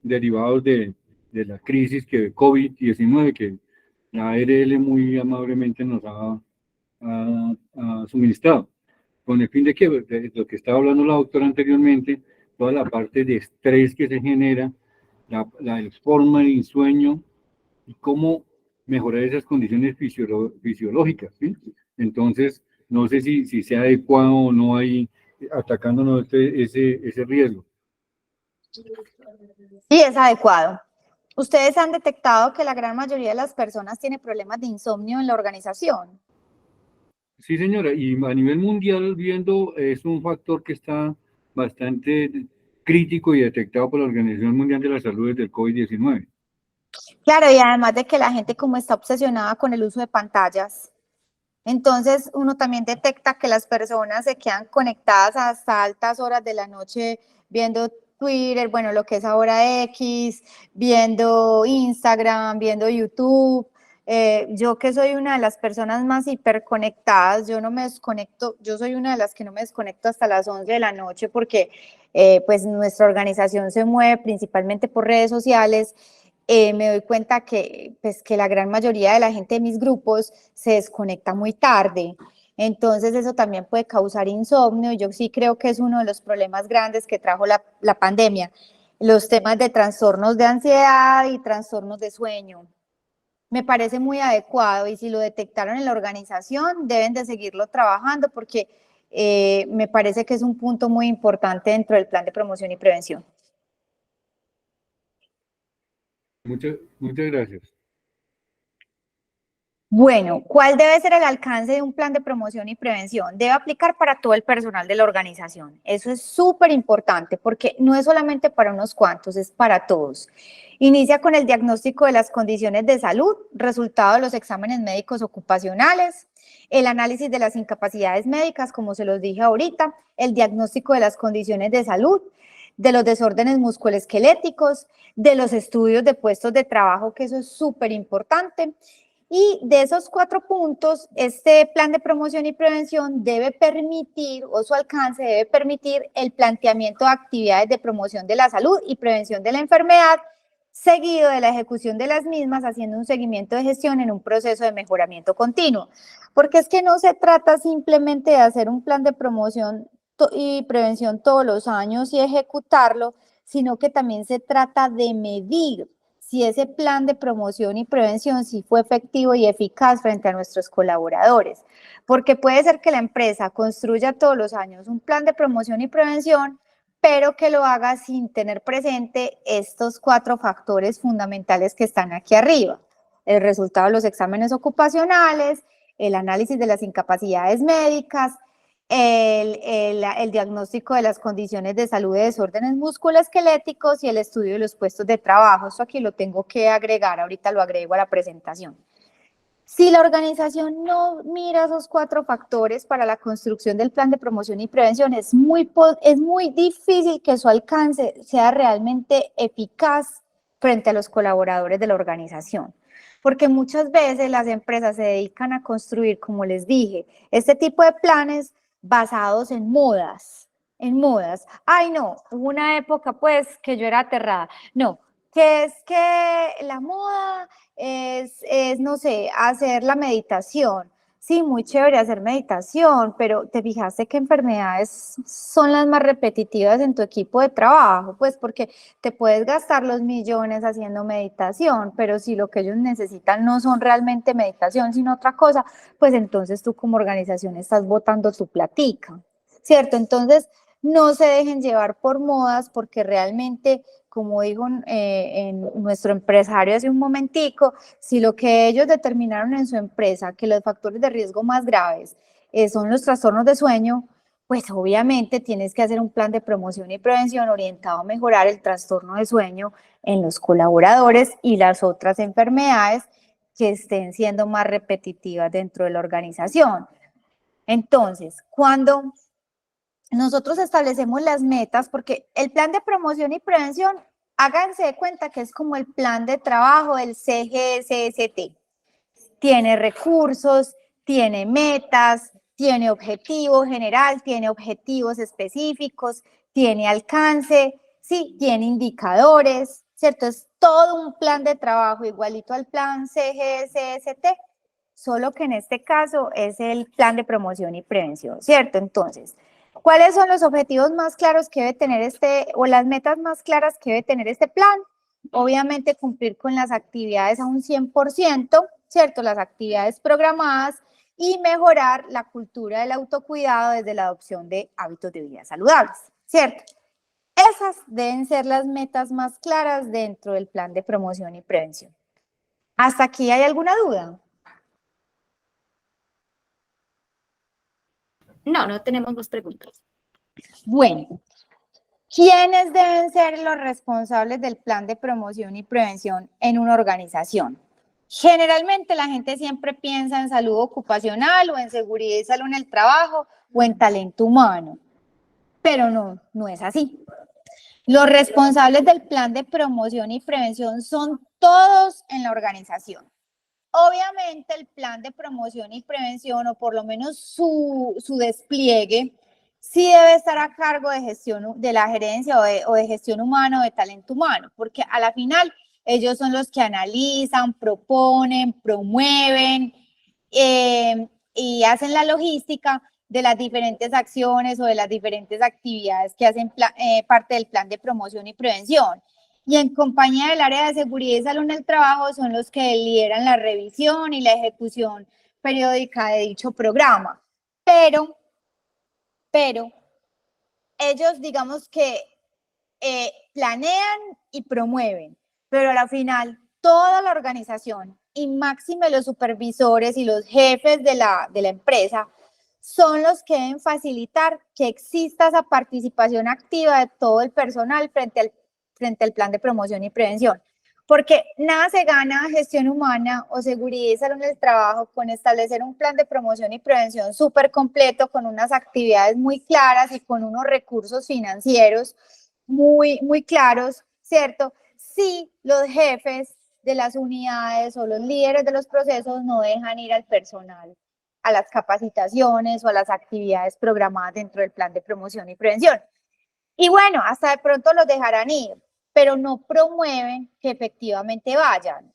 derivados de la crisis que COVID-19, que la ARL muy amablemente nos ha suministrado, con el fin de que, de lo que estaba hablando la doctora anteriormente, toda la parte de estrés que se genera, la forma de sueño y cómo mejorar esas condiciones fisiológicas, ¿sí? Entonces, no sé si sea adecuado o no ahí atacándonos ese riesgo. Y es adecuado. ¿Ustedes han detectado que la gran mayoría de las personas tiene problemas de insomnio en la organización? Sí, señora, y a nivel mundial viendo es un factor que está bastante crítico y detectado por la Organización Mundial de la Salud desde el COVID-19. Claro, y además de que la gente como está obsesionada con el uso de pantallas, entonces uno también detecta que las personas se quedan conectadas hasta altas horas de la noche viendo Twitter, bueno, lo que es ahora X, viendo Instagram, viendo YouTube. Yo que soy una de las personas más hiperconectadas, yo no me desconecto, yo soy una de las que no me desconecto hasta las 11 de la noche porque pues nuestra organización se mueve principalmente por redes sociales. Me doy cuenta que, pues, que la gran mayoría de la gente de mis grupos se desconecta muy tarde. Entonces eso también puede causar insomnio. Yo sí creo que es uno de los problemas grandes que trajo la pandemia, los temas de trastornos de ansiedad y trastornos de sueño. Me parece muy adecuado y si lo detectaron en la organización deben de seguirlo trabajando porque me parece que es un punto muy importante dentro del plan de promoción y prevención. Muchas gracias. Bueno, ¿cuál debe ser el alcance de un plan de promoción y prevención? Debe aplicar para todo el personal de la organización. Eso es súper importante porque no es solamente para unos cuantos, es para todos. Inicia con el diagnóstico de las condiciones de salud, resultado de los exámenes médicos ocupacionales, el análisis de las incapacidades médicas, como se los dije ahorita, el diagnóstico de las condiciones de salud, de los desórdenes musculoesqueléticos, de los estudios de puestos de trabajo, que eso es súper importante. Y de esos 4 puntos, este plan de promoción y prevención debe permitir, o su alcance debe permitir el planteamiento de actividades de promoción de la salud y prevención de la enfermedad, seguido de la ejecución de las mismas, haciendo un seguimiento de gestión en un proceso de mejoramiento continuo. Porque es que no se trata simplemente de hacer un plan de promoción y prevención todos los años y ejecutarlo, sino que también se trata de medir si ese plan de promoción y prevención sí fue efectivo y eficaz frente a nuestros colaboradores. Porque puede ser que la empresa construya todos los años un plan de promoción y prevención, pero que lo haga sin tener presente estos 4 factores fundamentales que están aquí arriba. El resultado de los exámenes ocupacionales, el análisis de las incapacidades médicas, el diagnóstico de las condiciones de salud de desórdenes musculoesqueléticos y el estudio de los puestos de trabajo. Esto aquí lo tengo que agregar, ahorita lo agrego a la presentación. Si la organización no mira esos 4 factores para la construcción del plan de promoción y prevención, es muy difícil que su alcance sea realmente eficaz frente a los colaboradores de la organización. Porque muchas veces las empresas se dedican a construir, como les dije, este tipo de planes basados en modas, en modas. Ay, no, hubo una época pues que yo era aterrada. No, que es que la moda no sé, hacer la meditación. Sí, muy chévere hacer meditación, pero ¿te fijaste qué enfermedades son las más repetitivas en tu equipo de trabajo? Pues porque te puedes gastar los millones haciendo meditación, pero si lo que ellos necesitan no son realmente meditación, sino otra cosa, pues entonces tú como organización estás botando tu platica, ¿cierto? Entonces, no se dejen llevar por modas porque realmente, como dijo nuestro empresario hace un momentico, si lo que ellos determinaron en su empresa, que los factores de riesgo más graves son los trastornos de sueño, pues obviamente tienes que hacer un plan de promoción y prevención orientado a mejorar el trastorno de sueño en los colaboradores y las otras enfermedades que estén siendo más repetitivas dentro de la organización. Entonces, cuando nosotros establecemos las metas, porque el plan de promoción y prevención, háganse de cuenta que es como el plan de trabajo del CGSST. Tiene recursos, tiene metas, tiene objetivo general, tiene objetivos específicos, tiene alcance, sí, tiene indicadores, ¿cierto? Es todo un plan de trabajo igualito al plan CGSST, solo que en este caso es el plan de promoción y prevención, ¿cierto? Entonces, ¿cuáles son los objetivos más claros que debe tener o las metas más claras que debe tener este plan? Obviamente cumplir con las actividades a un 100%, ¿cierto? Las actividades programadas y mejorar la cultura del autocuidado desde la adopción de hábitos de vida saludables, ¿cierto? Esas deben ser las metas más claras dentro del plan de promoción y prevención. ¿Hasta aquí hay alguna duda? No, no tenemos más preguntas. Bueno, ¿quiénes deben ser los responsables del plan de promoción y prevención en una organización? Generalmente la gente siempre piensa en salud ocupacional o en seguridad y salud en el trabajo o en talento humano, pero no es así. Los responsables del plan de promoción y prevención son todos en la organización. Obviamente el plan de promoción y prevención, o por lo menos su despliegue, sí debe estar a cargo de gestión de la gerencia o de gestión humana o de talento humano, porque a la final ellos son los que analizan, proponen, promueven y hacen la logística de las diferentes acciones o de las diferentes actividades que hacen parte del plan de promoción y prevención. Y en compañía del área de seguridad y salud en el trabajo son los que lideran la revisión y la ejecución periódica de dicho programa. Pero ellos digamos que planean y promueven, pero a la final toda la organización y máxime los supervisores y los jefes de la empresa son los que deben facilitar que exista esa participación activa de todo el personal frente al plan de promoción y prevención. Porque nada se gana gestión humana o seguridad y salud en el trabajo con establecer un plan de promoción y prevención súper completo, con unas actividades muy claras y con unos recursos financieros muy claros, ¿cierto? Si los jefes de las unidades o los líderes de los procesos no dejan ir al personal a las capacitaciones o a las actividades programadas dentro del plan de promoción y prevención. Y bueno, hasta de pronto los dejarán ir, pero no promueven que efectivamente vayan.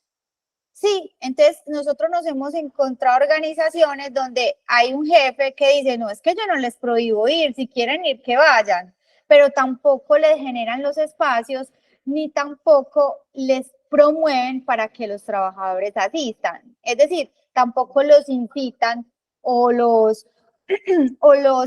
Sí, entonces nosotros nos hemos encontrado organizaciones donde hay un jefe que dice, no, es que yo no les prohíbo ir, si quieren ir, que vayan, pero tampoco les generan los espacios, ni tampoco les promueven para que los trabajadores asistan. Es decir, tampoco los incitan o los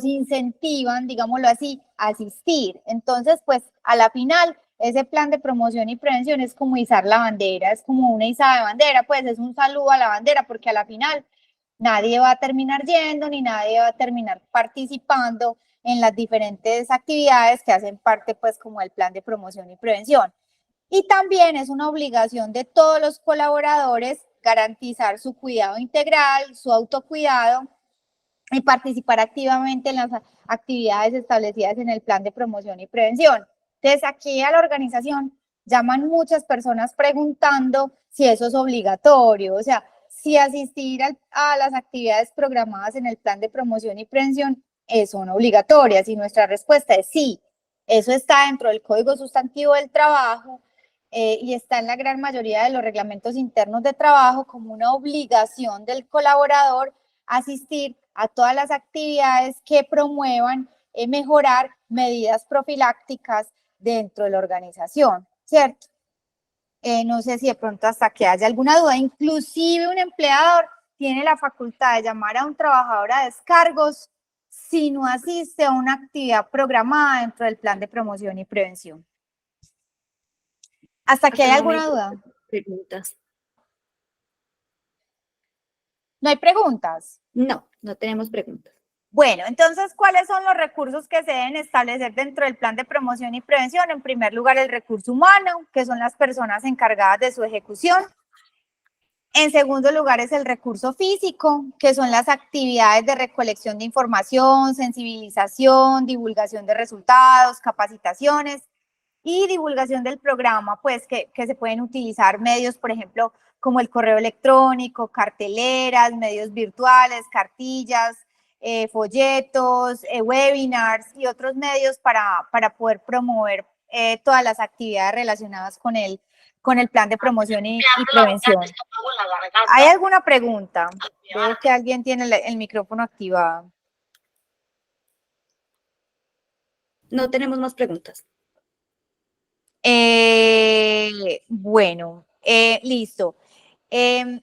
incentivan, digámoslo así, a asistir. Entonces, pues a la final, ese plan de promoción y prevención es como izar la bandera, es como una izada de bandera, pues es un saludo a la bandera, porque a la final nadie va a terminar yendo ni nadie va a terminar participando en las diferentes actividades que hacen parte, pues, como del plan de promoción y prevención. Y también es una obligación de todos los colaboradores garantizar su cuidado integral, su autocuidado, y participar activamente en las actividades establecidas en el plan de promoción y prevención. Entonces, aquí a la organización llaman muchas personas preguntando si eso es obligatorio, o sea, si asistir a las actividades programadas en el plan de promoción y prevención son obligatorias, y nuestra respuesta es sí. Eso está dentro del Código Sustantivo del Trabajo y está en la gran mayoría de los reglamentos internos de trabajo como una obligación del colaborador asistir a todas las actividades que promuevan mejorar medidas profilácticas dentro de la organización, ¿cierto? No sé si de pronto hasta que haya alguna duda, inclusive un empleador tiene la facultad de llamar a un trabajador a descargos si no asiste a una actividad programada dentro del plan de promoción y prevención. ¿Hasta que haya alguna duda? Preguntas. ¿No hay preguntas? No, no tenemos preguntas. Bueno, entonces, ¿cuáles son los recursos que se deben establecer dentro del plan de promoción y prevención? En primer lugar, el recurso humano, que son las personas encargadas de su ejecución. En segundo lugar, es el recurso físico, que son las actividades de recolección de información, sensibilización, divulgación de resultados, capacitaciones y divulgación del programa, pues que se pueden utilizar medios, por ejemplo, como el correo electrónico, carteleras, medios virtuales, cartillas, folletos, webinars y otros medios para poder promover todas las actividades relacionadas con el plan de promoción y prevención. ¿Hay alguna pregunta? Veo que alguien tiene el micrófono activado. No tenemos más preguntas. Bueno, listo.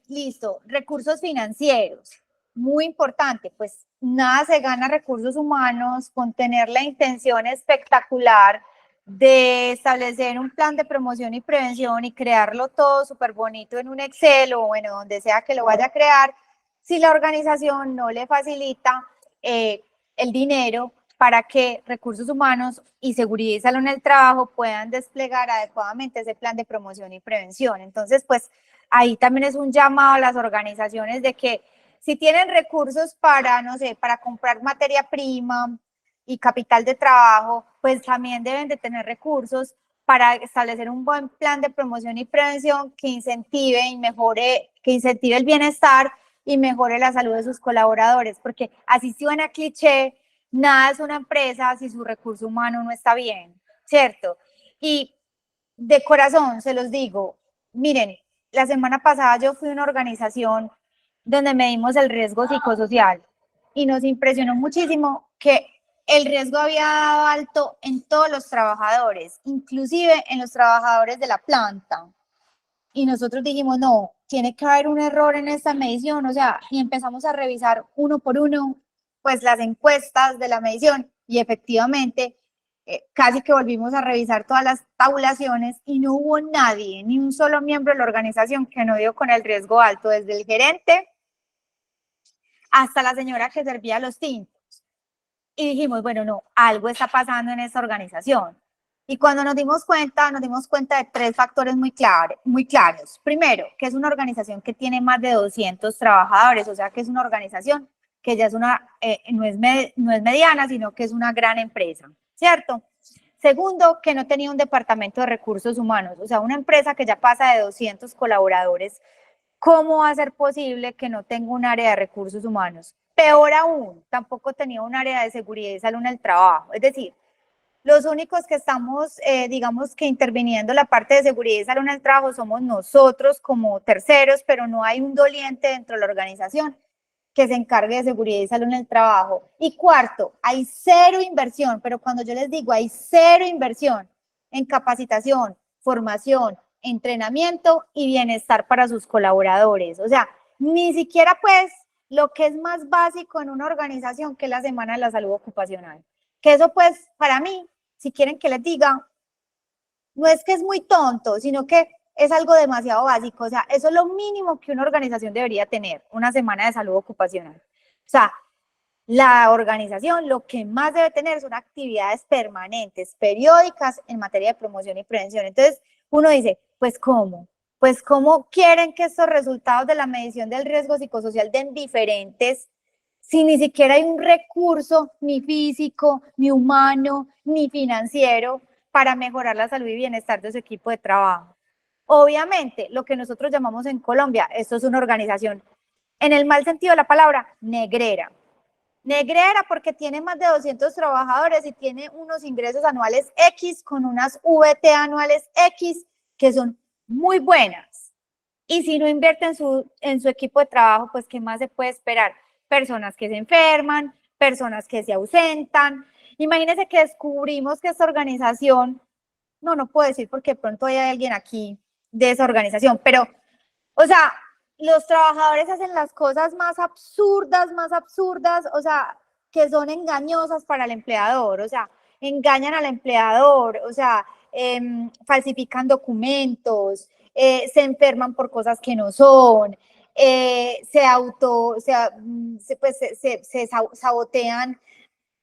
Listo, recursos financieros, muy importante, pues nada se gana recursos humanos con tener la intención espectacular de establecer un plan de promoción y prevención y crearlo todo súper bonito en un Excel o bueno, donde sea que lo vaya a crear, si la organización no le facilita el dinero para que recursos humanos y seguridad y salud en el trabajo puedan desplegar adecuadamente ese plan de promoción y prevención. Entonces, pues ahí también es un llamado a las organizaciones de que si tienen recursos para, no sé, para comprar materia prima y capital de trabajo, pues también deben de tener recursos para establecer un buen plan de promoción y prevención que incentive y mejore, que incentive el bienestar y mejore la salud de sus colaboradores, porque así suena cliché, nada es una empresa si su recurso humano no está bien, ¿cierto? Y de corazón se los digo, miren, la semana pasada yo fui a una organización donde medimos el riesgo psicosocial y nos impresionó muchísimo que el riesgo había dado alto en todos los trabajadores, inclusive en los trabajadores de la planta. Y nosotros dijimos, no, tiene que haber un error en esta medición, o sea, y empezamos a revisar uno por uno, pues las encuestas de la medición y efectivamente casi que volvimos a revisar todas las tabulaciones y no hubo nadie, ni un solo miembro de la organización que no dio con el riesgo alto, desde el gerente hasta la señora que servía los tintos. Y dijimos, bueno, no, algo está pasando en esta organización. Y cuando nos dimos cuenta de tres factores muy claros. Primero, que es una organización que tiene más de 200 trabajadores, o sea que es una organización que ya es no es mediana, sino que es una gran empresa, ¿cierto? Segundo, que no tenía un departamento de recursos humanos, o sea, una empresa que ya pasa de 200 colaboradores, ¿cómo va a ser posible que no tenga un área de recursos humanos? Peor aún, tampoco tenía un área de seguridad y salud en el trabajo, es decir, los únicos que estamos, digamos que interviniendo la parte de seguridad y salud en el trabajo somos nosotros como terceros, pero no hay un doliente dentro de la organización que se encargue de seguridad y salud en el trabajo. Y cuarto, hay cero inversión, pero cuando yo les digo hay cero inversión en capacitación, formación, entrenamiento y bienestar para sus colaboradores. O sea, ni siquiera pues lo que es más básico en una organización que es la Semana de la Salud Ocupacional. Que eso pues para mí, si quieren que les diga, no es que es muy tonto, sino que es algo demasiado básico. O sea, eso es lo mínimo que una organización debería tener, una semana de salud ocupacional. O sea, la organización lo que más debe tener son actividades permanentes, periódicas en materia de promoción y prevención. Entonces, uno dice, pues ¿cómo? Pues ¿cómo quieren que estos resultados de la medición del riesgo psicosocial den diferentes si ni siquiera hay un recurso ni físico, ni humano, ni financiero para mejorar la salud y bienestar de su equipo de trabajo? Obviamente, lo que nosotros llamamos en Colombia, esto es una organización, en el mal sentido de la palabra, negrera. Negrera porque tiene más de 200 trabajadores y tiene unos ingresos anuales X con unas VT anuales X que son muy buenas. Y si no invierte en su equipo de trabajo, pues ¿qué más se puede esperar? Personas que se enferman, personas que se ausentan. Imagínense que descubrimos que esta organización, no puedo decir porque pronto hay alguien aquí de esa organización, pero, o sea, los trabajadores hacen las cosas más absurdas, o sea, que son engañosas para el empleador, o sea, engañan al empleador, o sea, falsifican documentos, se enferman por cosas que no son,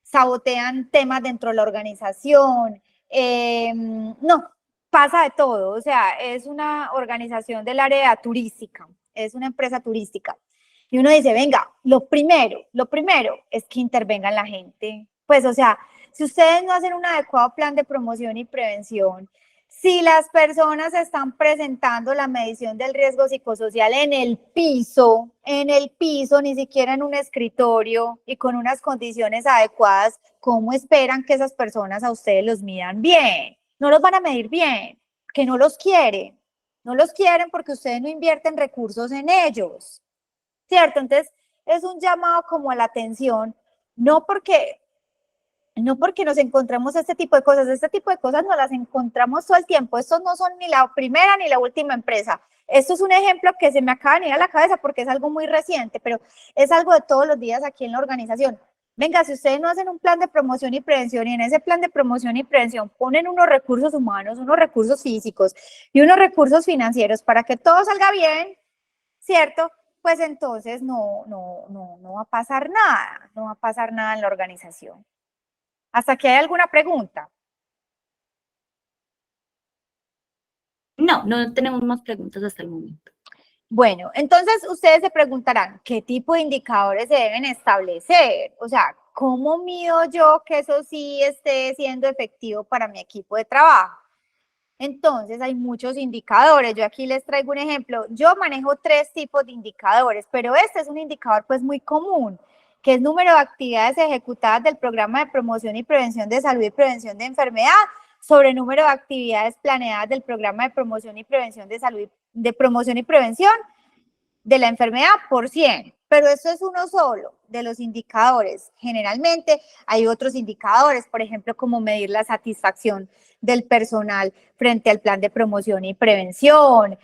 sabotean temas dentro de la organización, no, pasa de todo, o sea, es una organización del área turística, es una empresa turística. Y uno dice, venga, lo primero es que intervengan la gente. Pues, o sea, si ustedes no hacen un adecuado plan de promoción y prevención, si las personas están presentando la medición del riesgo psicosocial en el piso, ni siquiera en un escritorio y con unas condiciones adecuadas, ¿cómo esperan que esas personas a ustedes los midan bien? No los van a medir bien, que no los quieren porque ustedes no invierten recursos en ellos, ¿cierto? Entonces, es un llamado como a la atención, no porque nos encontremos este tipo de cosas nos las encontramos todo el tiempo, estos no son ni la primera ni la última empresa, esto es un ejemplo que se me acaba de venir a la cabeza porque es algo muy reciente, pero es algo de todos los días aquí en la organización. Venga, si ustedes no hacen un plan de promoción y prevención y en ese plan de promoción y prevención ponen unos recursos humanos, unos recursos físicos y unos recursos financieros para que todo salga bien, ¿cierto? Pues entonces no va a pasar nada, no va a pasar nada en la organización. ¿Hasta aquí hay alguna pregunta? No, no tenemos más preguntas hasta el momento. Bueno, entonces ustedes se preguntarán, ¿qué tipo de indicadores se deben establecer? O sea, ¿cómo mido yo que eso sí esté siendo efectivo para mi equipo de trabajo? Entonces, hay muchos indicadores. Yo aquí les traigo un ejemplo. Yo manejo 3 tipos de indicadores, pero este es un indicador pues muy común, que es número de actividades ejecutadas del programa de promoción y prevención de salud y prevención de enfermedad sobre número de actividades planeadas del programa de promoción y prevención de salud, de promoción y prevención de la enfermedad por 100. Pero esto es uno solo de los indicadores. Generalmente hay otros indicadores, por ejemplo, como medir la satisfacción del personal frente al plan de promoción y prevención.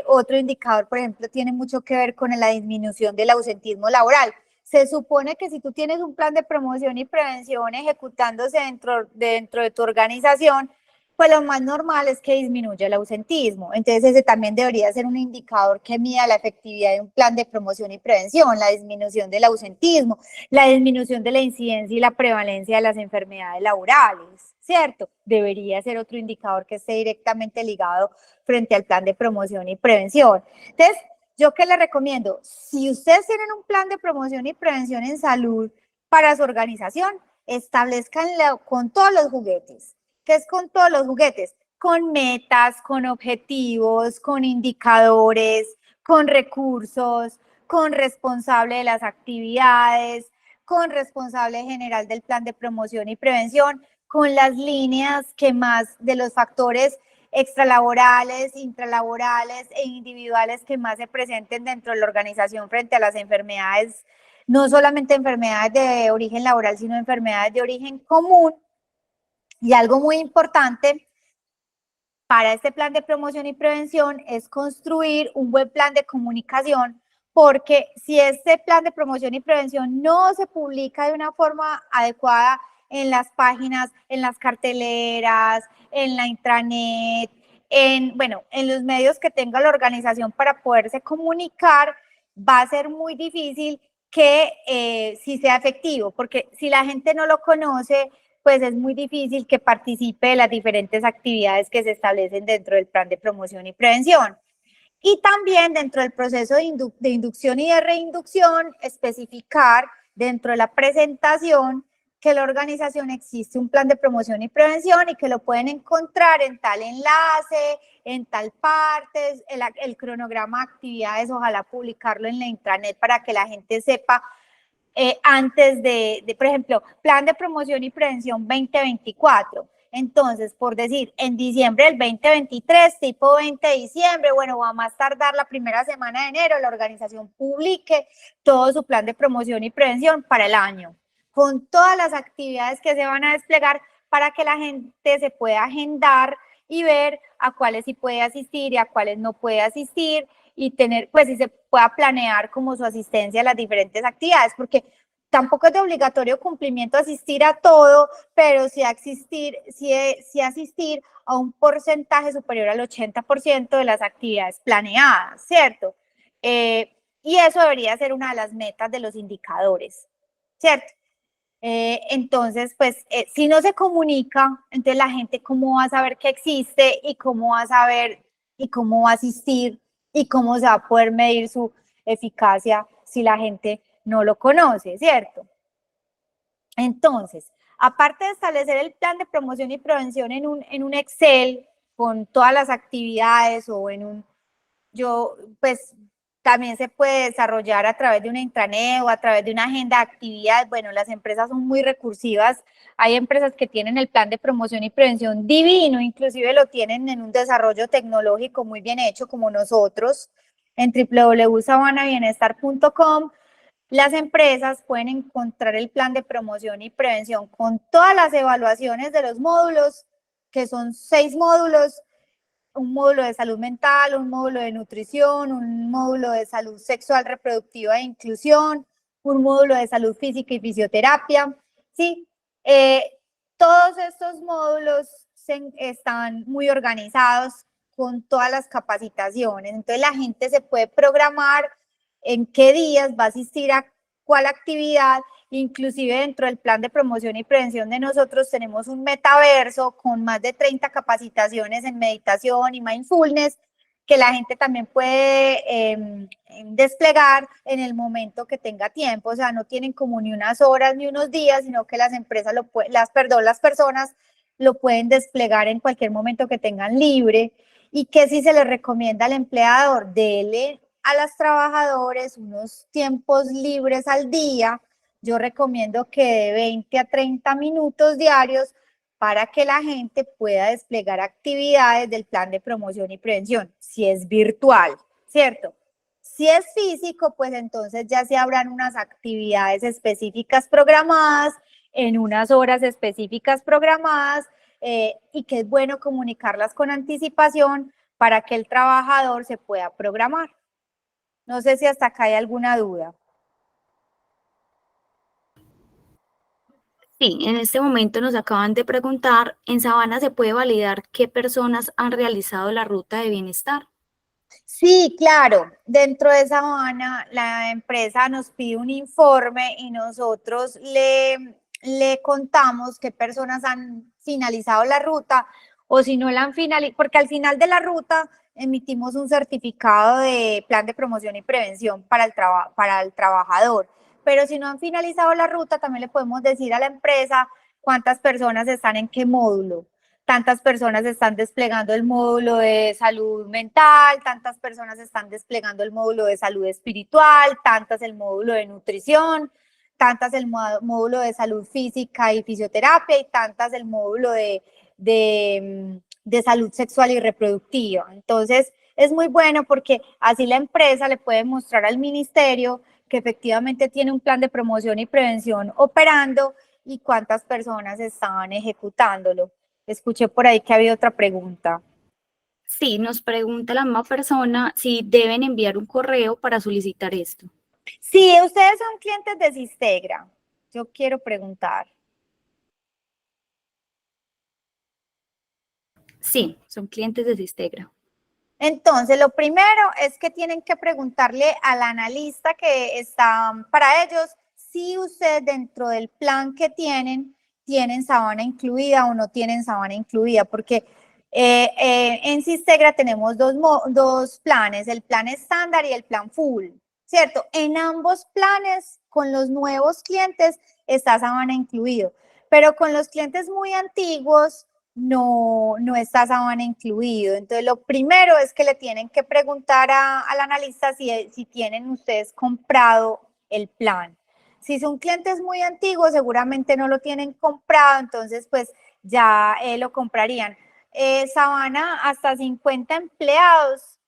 Otro indicador, por ejemplo, tiene mucho que ver con la disminución del ausentismo laboral. Se supone que si tú tienes un plan de promoción y prevención ejecutándose dentro de tu organización, pues lo más normal es que disminuya el ausentismo. Entonces ese también debería ser un indicador que mida la efectividad de un plan de promoción y prevención, la disminución del ausentismo, la disminución de la incidencia y la prevalencia de las enfermedades laborales, ¿cierto? Debería ser otro indicador que esté directamente ligado frente al plan de promoción y prevención. Entonces, ¿yo qué les recomiendo? Si ustedes tienen un plan de promoción y prevención en salud para su organización, establezcanlo con todos los juguetes. ¿Qué es con todos los juguetes? Con metas, con objetivos, con indicadores, con recursos, con responsable de las actividades, con responsable general del plan de promoción y prevención, con las líneas que más de los factores extralaborales, intralaborales e individuales que más se presenten dentro de la organización frente a las enfermedades, no solamente enfermedades de origen laboral, sino enfermedades de origen común. Y algo muy importante para este plan de promoción y prevención es construir un buen plan de comunicación, porque si este plan de promoción y prevención no se publica de una forma adecuada en las páginas, en las carteleras, en la intranet, en los medios que tenga la organización para poderse comunicar, va a ser muy difícil que sí sea efectivo, porque si la gente no lo conoce, pues es muy difícil que participe de las diferentes actividades que se establecen dentro del plan de promoción y prevención. Y también dentro del proceso de inducción y de reinducción, especificar dentro de la presentación que la organización existe un plan de promoción y prevención y que lo pueden encontrar en tal enlace, en tal parte, el cronograma de actividades, ojalá publicarlo en la intranet para que la gente sepa antes por ejemplo, plan de promoción y prevención 2024. Entonces, por decir, en diciembre del 2023, tipo 20 de diciembre, bueno, va a más tardar la primera semana de enero, la organización publique todo su plan de promoción y prevención para el año, con todas las actividades que se van a desplegar para que la gente se pueda agendar y ver a cuáles sí puede asistir y a cuáles no puede asistir, y tener, pues, si se pueda planear como su asistencia a las diferentes actividades, porque tampoco es de obligatorio cumplimiento asistir a todo, pero sí asistir a un porcentaje superior al 80% de las actividades planeadas, ¿cierto? Y eso debería ser una de las metas de los indicadores, ¿cierto? Entonces, pues, si no se comunica, entonces la gente cómo va a saber que existe y cómo va a saber y cómo va a asistir y cómo se va a poder medir su eficacia si la gente no lo conoce, ¿cierto? Entonces, aparte de establecer el plan de promoción y prevención en un Excel con todas las actividades o pues también se puede desarrollar a través de una intranet o a través de una agenda de actividades. Bueno, las empresas son muy recursivas. Hay empresas que tienen el plan de promoción y prevención divino, inclusive lo tienen en un desarrollo tecnológico muy bien hecho como nosotros. En www.sabanabienestar.com las empresas pueden encontrar el plan de promoción y prevención con todas las evaluaciones de los módulos, que son 6 módulos, un módulo de salud mental, un módulo de nutrición, un módulo de salud sexual, reproductiva e inclusión, un módulo de salud física y fisioterapia, ¿sí? Todos estos módulos están muy organizados con todas las capacitaciones, entonces la gente se puede programar en qué días va a asistir a cuál actividad. Inclusive dentro del plan de promoción y prevención de nosotros tenemos un metaverso con más de 30 capacitaciones en meditación y mindfulness que la gente también puede desplegar en el momento que tenga tiempo. O sea, no tienen como ni unas horas ni unos días, sino que las empresas las personas lo pueden desplegar en cualquier momento que tengan libre. Y que si se les recomienda al empleador, dele a los trabajadores unos tiempos libres al día. Yo recomiendo que de 20 a 30 minutos diarios para que la gente pueda desplegar actividades del plan de promoción y prevención, si es virtual, ¿cierto? Si es físico, pues entonces ya se habrán unas actividades específicas programadas, en unas horas específicas programadas, y que es bueno comunicarlas con anticipación para que el trabajador se pueda programar. No sé si hasta acá hay alguna duda. Sí, en este momento nos acaban de preguntar, ¿en Sabana se puede validar qué personas han realizado la ruta de bienestar? Sí, claro. Dentro de Sabana, la empresa nos pide un informe y nosotros le contamos qué personas han finalizado la ruta o si no la han finalizado, porque al final de la ruta emitimos un certificado de plan de promoción y prevención para el trabajador. Pero si no han finalizado la ruta, también le podemos decir a la empresa cuántas personas están en qué módulo. Tantas personas están desplegando el módulo de salud mental, tantas personas están desplegando el módulo de salud espiritual, tantas el módulo de nutrición, tantas el módulo de salud física y fisioterapia y tantas el módulo de salud sexual y reproductiva. Entonces, es muy bueno porque así la empresa le puede mostrar al ministerio que efectivamente tiene un plan de promoción y prevención operando y cuántas personas están ejecutándolo. Escuché por ahí que había otra pregunta. Sí, nos pregunta la misma persona si deben enviar un correo para solicitar esto. Si ustedes son clientes de Sistegra, yo quiero preguntar. Sí, son clientes de Sistegra. Entonces, lo primero es que tienen que preguntarle al analista que está para ellos si ustedes dentro del plan que tienen Sabana incluida o no tienen Sabana incluida, porque en Sistegra tenemos dos planes, el plan estándar y el plan full, ¿cierto? En ambos planes, con los nuevos clientes, está Sabana incluido, pero con los clientes muy antiguos, no está Sabana incluido. Entonces, lo primero es que le tienen que preguntar al analista si tienen ustedes comprado el plan. Si son clientes muy antiguos, seguramente no lo tienen comprado, entonces pues ya lo comprarían. Sabana, hasta 50 empleados,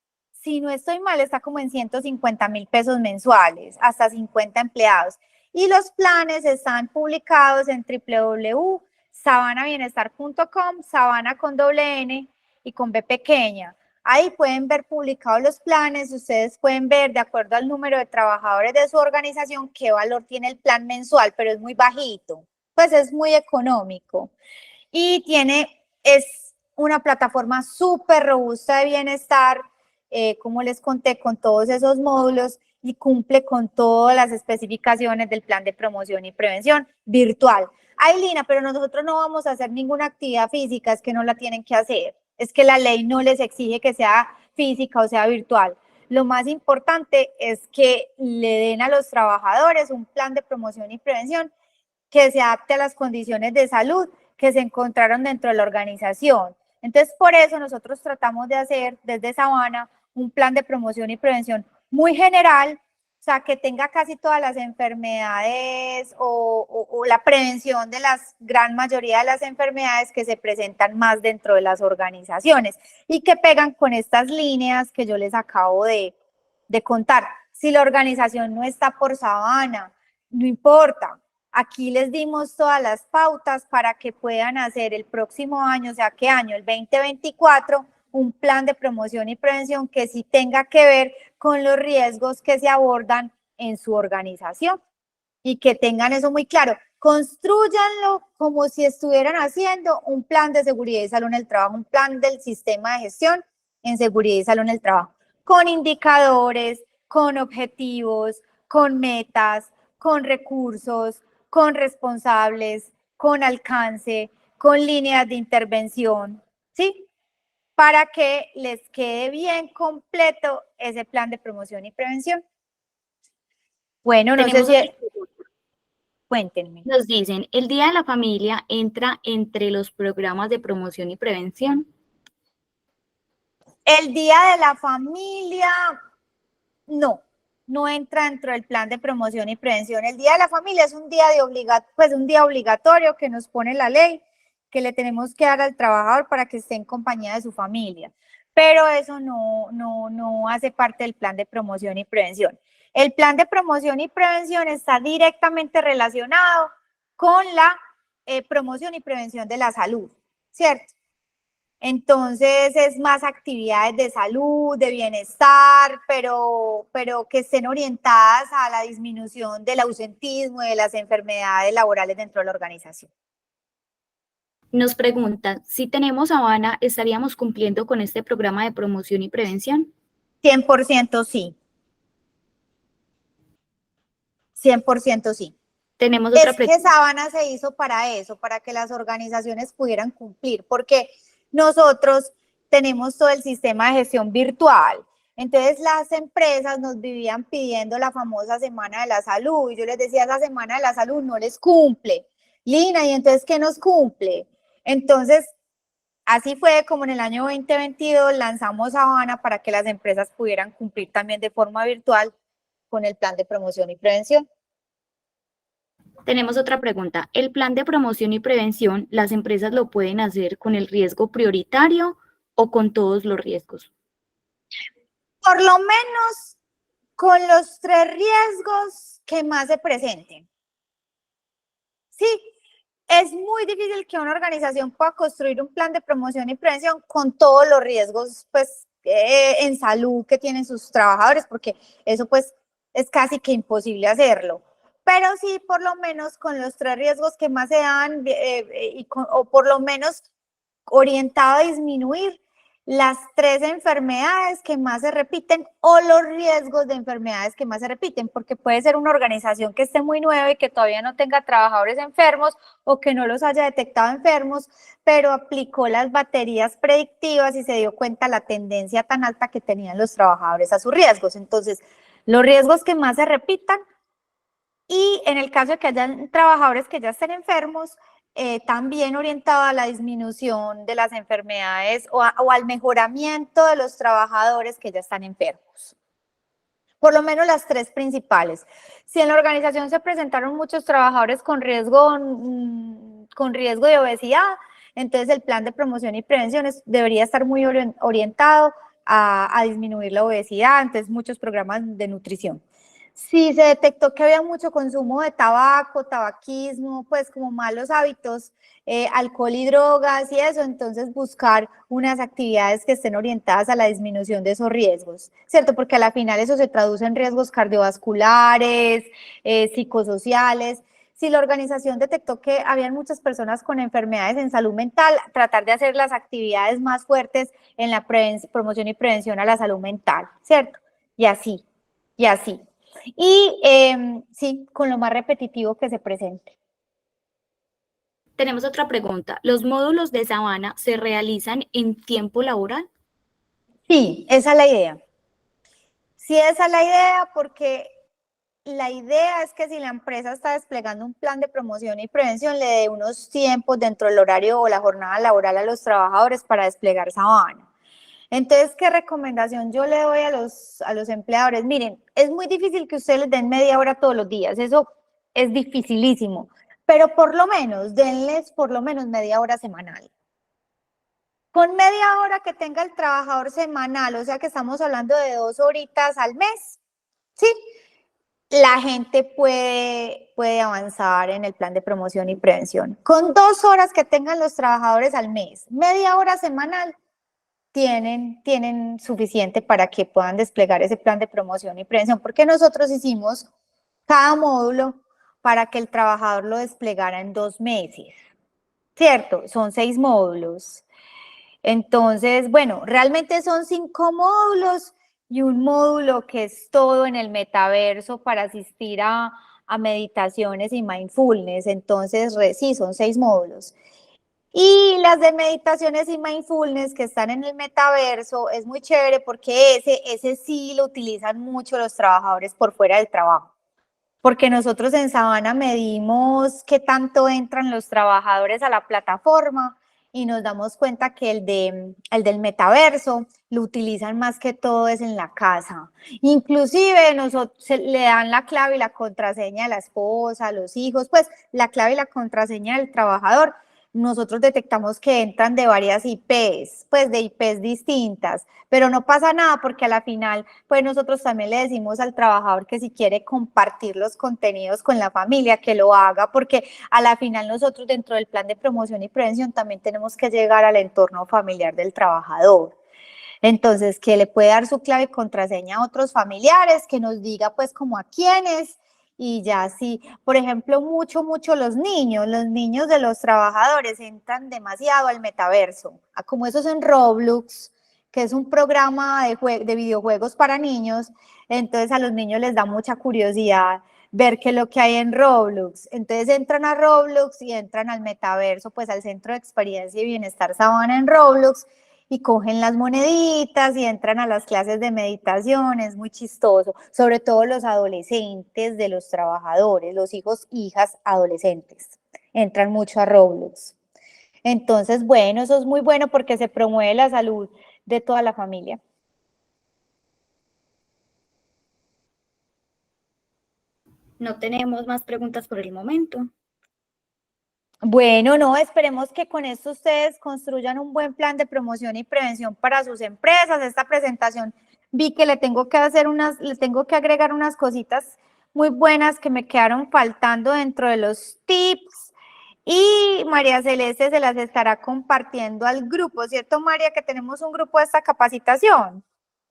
si no estoy mal, está como en 150.000 pesos mensuales, hasta 50 empleados. Y los planes están publicados en www.sabanabienestar.com, Sabana con doble N y con B pequeña. Ahí pueden ver publicados los planes, ustedes pueden ver de acuerdo al número de trabajadores de su organización qué valor tiene el plan mensual, pero es muy bajito, pues es muy económico. Y es una plataforma súper robusta de bienestar, como les conté, con todos esos módulos y cumple con todas las especificaciones del plan de promoción y prevención virtual. Ay, Lina, pero nosotros no vamos a hacer ninguna actividad física, es que no la tienen que hacer. Es que la ley no les exige que sea física o sea virtual. Lo más importante es que le den a los trabajadores un plan de promoción y prevención que se adapte a las condiciones de salud que se encontraron dentro de la organización. Entonces, por eso nosotros tratamos de hacer desde Sabana un plan de promoción y prevención muy general, o sea, que tenga casi todas las enfermedades o la prevención de la gran mayoría de las enfermedades que se presentan más dentro de las organizaciones y que pegan con estas líneas que yo les acabo de contar. Si la organización no está por Sabana, no importa. Aquí les dimos todas las pautas para que puedan hacer el próximo año, o sea, ¿qué año? El 2024, un plan de promoción y prevención que sí tenga que ver con los riesgos que se abordan en su organización. y que tengan eso muy claro. Constrúyanlo como si estuvieran haciendo un plan de seguridad y salud en el trabajo, un plan del sistema de gestión en seguridad y salud en el trabajo, con indicadores, con objetivos, con metas, con recursos, con responsables, con alcance, con líneas de intervención, ¿sí? Para que les quede bien completo ese plan de promoción y prevención. Bueno, no sé Tenemos si... otra pregunta. Cuéntenme. Nos dicen, ¿el Día de la Familia entra entre los programas de promoción y prevención? El Día de la Familia, no entra dentro del plan de promoción y prevención. El Día de la Familia es un día un día obligatorio que nos pone la ley, que le tenemos que dar al trabajador para que esté en compañía de su familia. Pero eso no hace parte del plan de promoción y prevención. El plan de promoción y prevención está directamente relacionado con la promoción y prevención de la salud, ¿cierto? Entonces es más actividades de salud, de bienestar, pero que estén orientadas a la disminución del ausentismo y de las enfermedades laborales dentro de la organización. Nos preguntan, si tenemos Habana, ¿estaríamos cumpliendo con este programa de promoción y prevención? 100% sí. 100% sí. Tenemos otra Es que pregunta. Sabana se hizo para eso, para que las organizaciones pudieran cumplir, porque nosotros tenemos todo el sistema de gestión virtual. Entonces las empresas nos vivían pidiendo la famosa Semana de la Salud y yo les decía, esa Semana de la Salud no les cumple. Lina, ¿y entonces qué nos cumple? Entonces, así fue como en el año 2022 lanzamos Habana para que las empresas pudieran cumplir también de forma virtual con el plan de promoción y prevención. Tenemos otra pregunta. ¿El plan de promoción y prevención, las empresas lo pueden hacer con el riesgo prioritario o con todos los riesgos? Por lo menos con los 3 riesgos que más se presenten. Sí, es muy difícil que una organización pueda construir un plan de promoción y prevención con todos los riesgos, pues, en salud que tienen sus trabajadores, porque eso, pues, es casi que imposible hacerlo. Pero sí, por lo menos con los 3 riesgos que más se dan, o por lo menos orientado a disminuir las 3 enfermedades que más se repiten o los riesgos de enfermedades que más se repiten, porque puede ser una organización que esté muy nueva y que todavía no tenga trabajadores enfermos o que no los haya detectado enfermos, pero aplicó las baterías predictivas y se dio cuenta la tendencia tan alta que tenían los trabajadores a sus riesgos. Entonces, los riesgos que más se repitan y en el caso de que hayan trabajadores que ya estén enfermos, también orientado a la disminución de las enfermedades o al mejoramiento de los trabajadores que ya están enfermos. Por lo menos las 3 principales. Si en la organización se presentaron muchos trabajadores con riesgo de obesidad, entonces el plan de promoción y prevención debería estar muy orientado a disminuir la obesidad, entonces muchos programas de nutrición. Si se detectó que había mucho consumo de tabaco, tabaquismo, pues como malos hábitos, alcohol y drogas y eso, entonces buscar unas actividades que estén orientadas a la disminución de esos riesgos, ¿cierto? Porque a la final eso se traduce en riesgos cardiovasculares, psicosociales. Si la organización detectó que habían muchas personas con enfermedades en salud mental, tratar de hacer las actividades más fuertes en la promoción y prevención a la salud mental, ¿cierto? Y así, y así. Y sí, con lo más repetitivo que se presente. Tenemos otra pregunta. ¿Los módulos de Sabana se realizan en tiempo laboral? Sí, esa es la idea. Sí, esa es la idea porque la idea es que si la empresa está desplegando un plan de promoción y prevención, le dé unos tiempos dentro del horario o la jornada laboral a los trabajadores para desplegar Sabana. Entonces, ¿qué recomendación yo le doy a los empleadores? Miren, es muy difícil que ustedes les den media hora todos los días, eso es dificilísimo, pero por lo menos, denles por lo menos media hora semanal. Con media hora que tenga el trabajador semanal, o sea que estamos hablando de 2 horitas al mes, ¿sí? La gente puede avanzar en el plan de promoción y prevención. Con 2 horas que tengan los trabajadores al mes, media hora semanal, tienen suficiente para que puedan desplegar ese plan de promoción y prevención, porque nosotros hicimos cada módulo para que el trabajador lo desplegara en 2 meses, ¿cierto? Son 6 módulos. Entonces, bueno, realmente son 5 módulos y un módulo que es todo en el metaverso para asistir a meditaciones y mindfulness. Entonces, sí, son 6 módulos. Y las de meditaciones y mindfulness que están en el metaverso es muy chévere porque ese sí lo utilizan mucho los trabajadores por fuera del trabajo. Porque nosotros en Sabana medimos qué tanto entran los trabajadores a la plataforma y nos damos cuenta que el del metaverso lo utilizan más que todo es en la casa. Inclusive le dan la clave y la contraseña a la esposa, a los hijos, pues la clave y la contraseña del trabajador. Nosotros detectamos que entran de varias IPs, pues de IPs distintas, pero no pasa nada porque a la final, pues nosotros también le decimos al trabajador que si quiere compartir los contenidos con la familia, que lo haga, porque a la final nosotros dentro del plan de promoción y prevención también tenemos que llegar al entorno familiar del trabajador. Entonces, que le puede dar su clave y contraseña a otros familiares, que nos diga pues como a quiénes, y ya sí, por ejemplo, mucho los niños de los trabajadores entran demasiado al metaverso, como eso es en Roblox, que es un programa de videojuegos para niños, entonces a los niños les da mucha curiosidad ver qué es lo que hay en Roblox. Entonces entran a Roblox y entran al metaverso, pues al Centro de Experiencia y Bienestar Sabana en Roblox, y cogen las moneditas y entran a las clases de meditación, es muy chistoso, sobre todo los adolescentes de los trabajadores, los hijos, hijas adolescentes, entran mucho a Roblox. Entonces, bueno, eso es muy bueno porque se promueve la salud de toda la familia. No tenemos más preguntas por el momento. Bueno, no, esperemos que con esto ustedes construyan un buen plan de promoción y prevención para sus empresas. Esta presentación vi que le tengo que agregar unas cositas muy buenas que me quedaron faltando dentro de los tips y María Celeste se las estará compartiendo al grupo, ¿cierto, María? Que tenemos un grupo de esta capacitación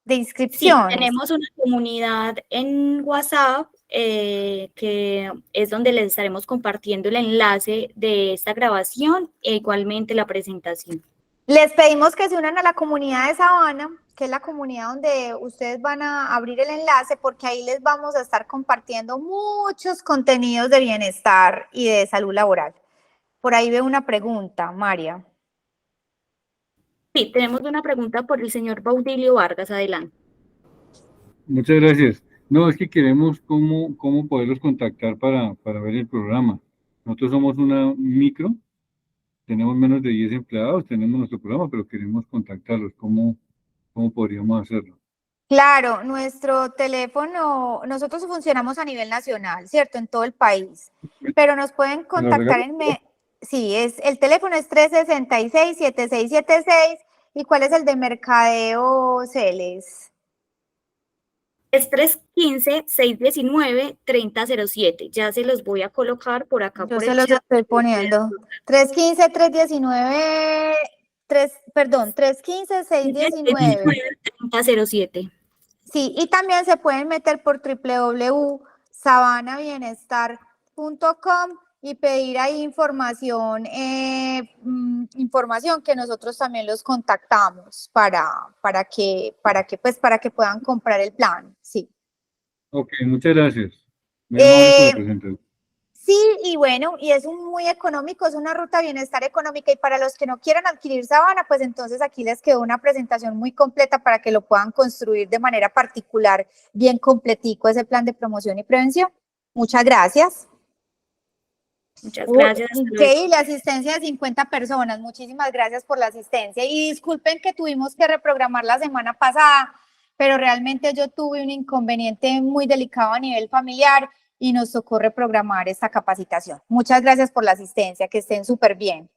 de Sí, inscripciones. tenemos una comunidad en WhatsApp que es donde les estaremos compartiendo el enlace de esta grabación e igualmente la presentación. Les pedimos que se unan a la comunidad de Sabana, que es la comunidad donde ustedes van a abrir el enlace, porque ahí les vamos a estar compartiendo muchos contenidos de bienestar y de salud laboral. Por ahí veo una pregunta, María. Sí, tenemos una pregunta por el señor Baudilio Vargas. Adelante. Muchas gracias. No, es que queremos cómo poderlos contactar para ver el programa. Nosotros somos una micro, tenemos menos de 10 empleados, tenemos nuestro programa, pero queremos contactarlos. ¿Cómo podríamos hacerlo? Claro, nuestro teléfono, nosotros funcionamos a nivel nacional, ¿cierto? En todo el país, pero nos pueden ¿Me lo contactar regalas? sí, el teléfono es 366-7676. ¿Y cuál es el de mercadeo, Celes? Es 315-619-3007. Ya se los voy a colocar por acá Yo por se el los chat. estoy poniendo. 315-319, perdón, 315-619. 3007. Sí, y también se pueden meter por www.sabanabienestar.com y pedir ahí información, información que nosotros también los contactamos para que puedan comprar el plan. Sí. Ok, muchas gracias. Muy amable con la Eh, presentación. Sí, y bueno, y es muy económico, es una ruta de bienestar económica, y para los que no quieran adquirir Sabana, pues entonces aquí les quedó una presentación muy completa para que lo puedan construir de manera particular, bien completico ese plan de promoción y prevención. Muchas gracias. Muchas gracias. Hasta luego. Increíble, asistencia de 50 personas, muchísimas gracias por la asistencia y disculpen que tuvimos que reprogramar la semana pasada, pero realmente yo tuve un inconveniente muy delicado a nivel familiar y nos tocó reprogramar esta capacitación. Muchas gracias por la asistencia, que estén súper bien.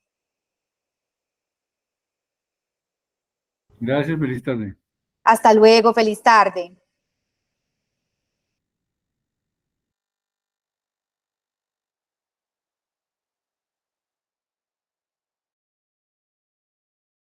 Gracias, feliz tarde. Hasta luego, feliz tarde.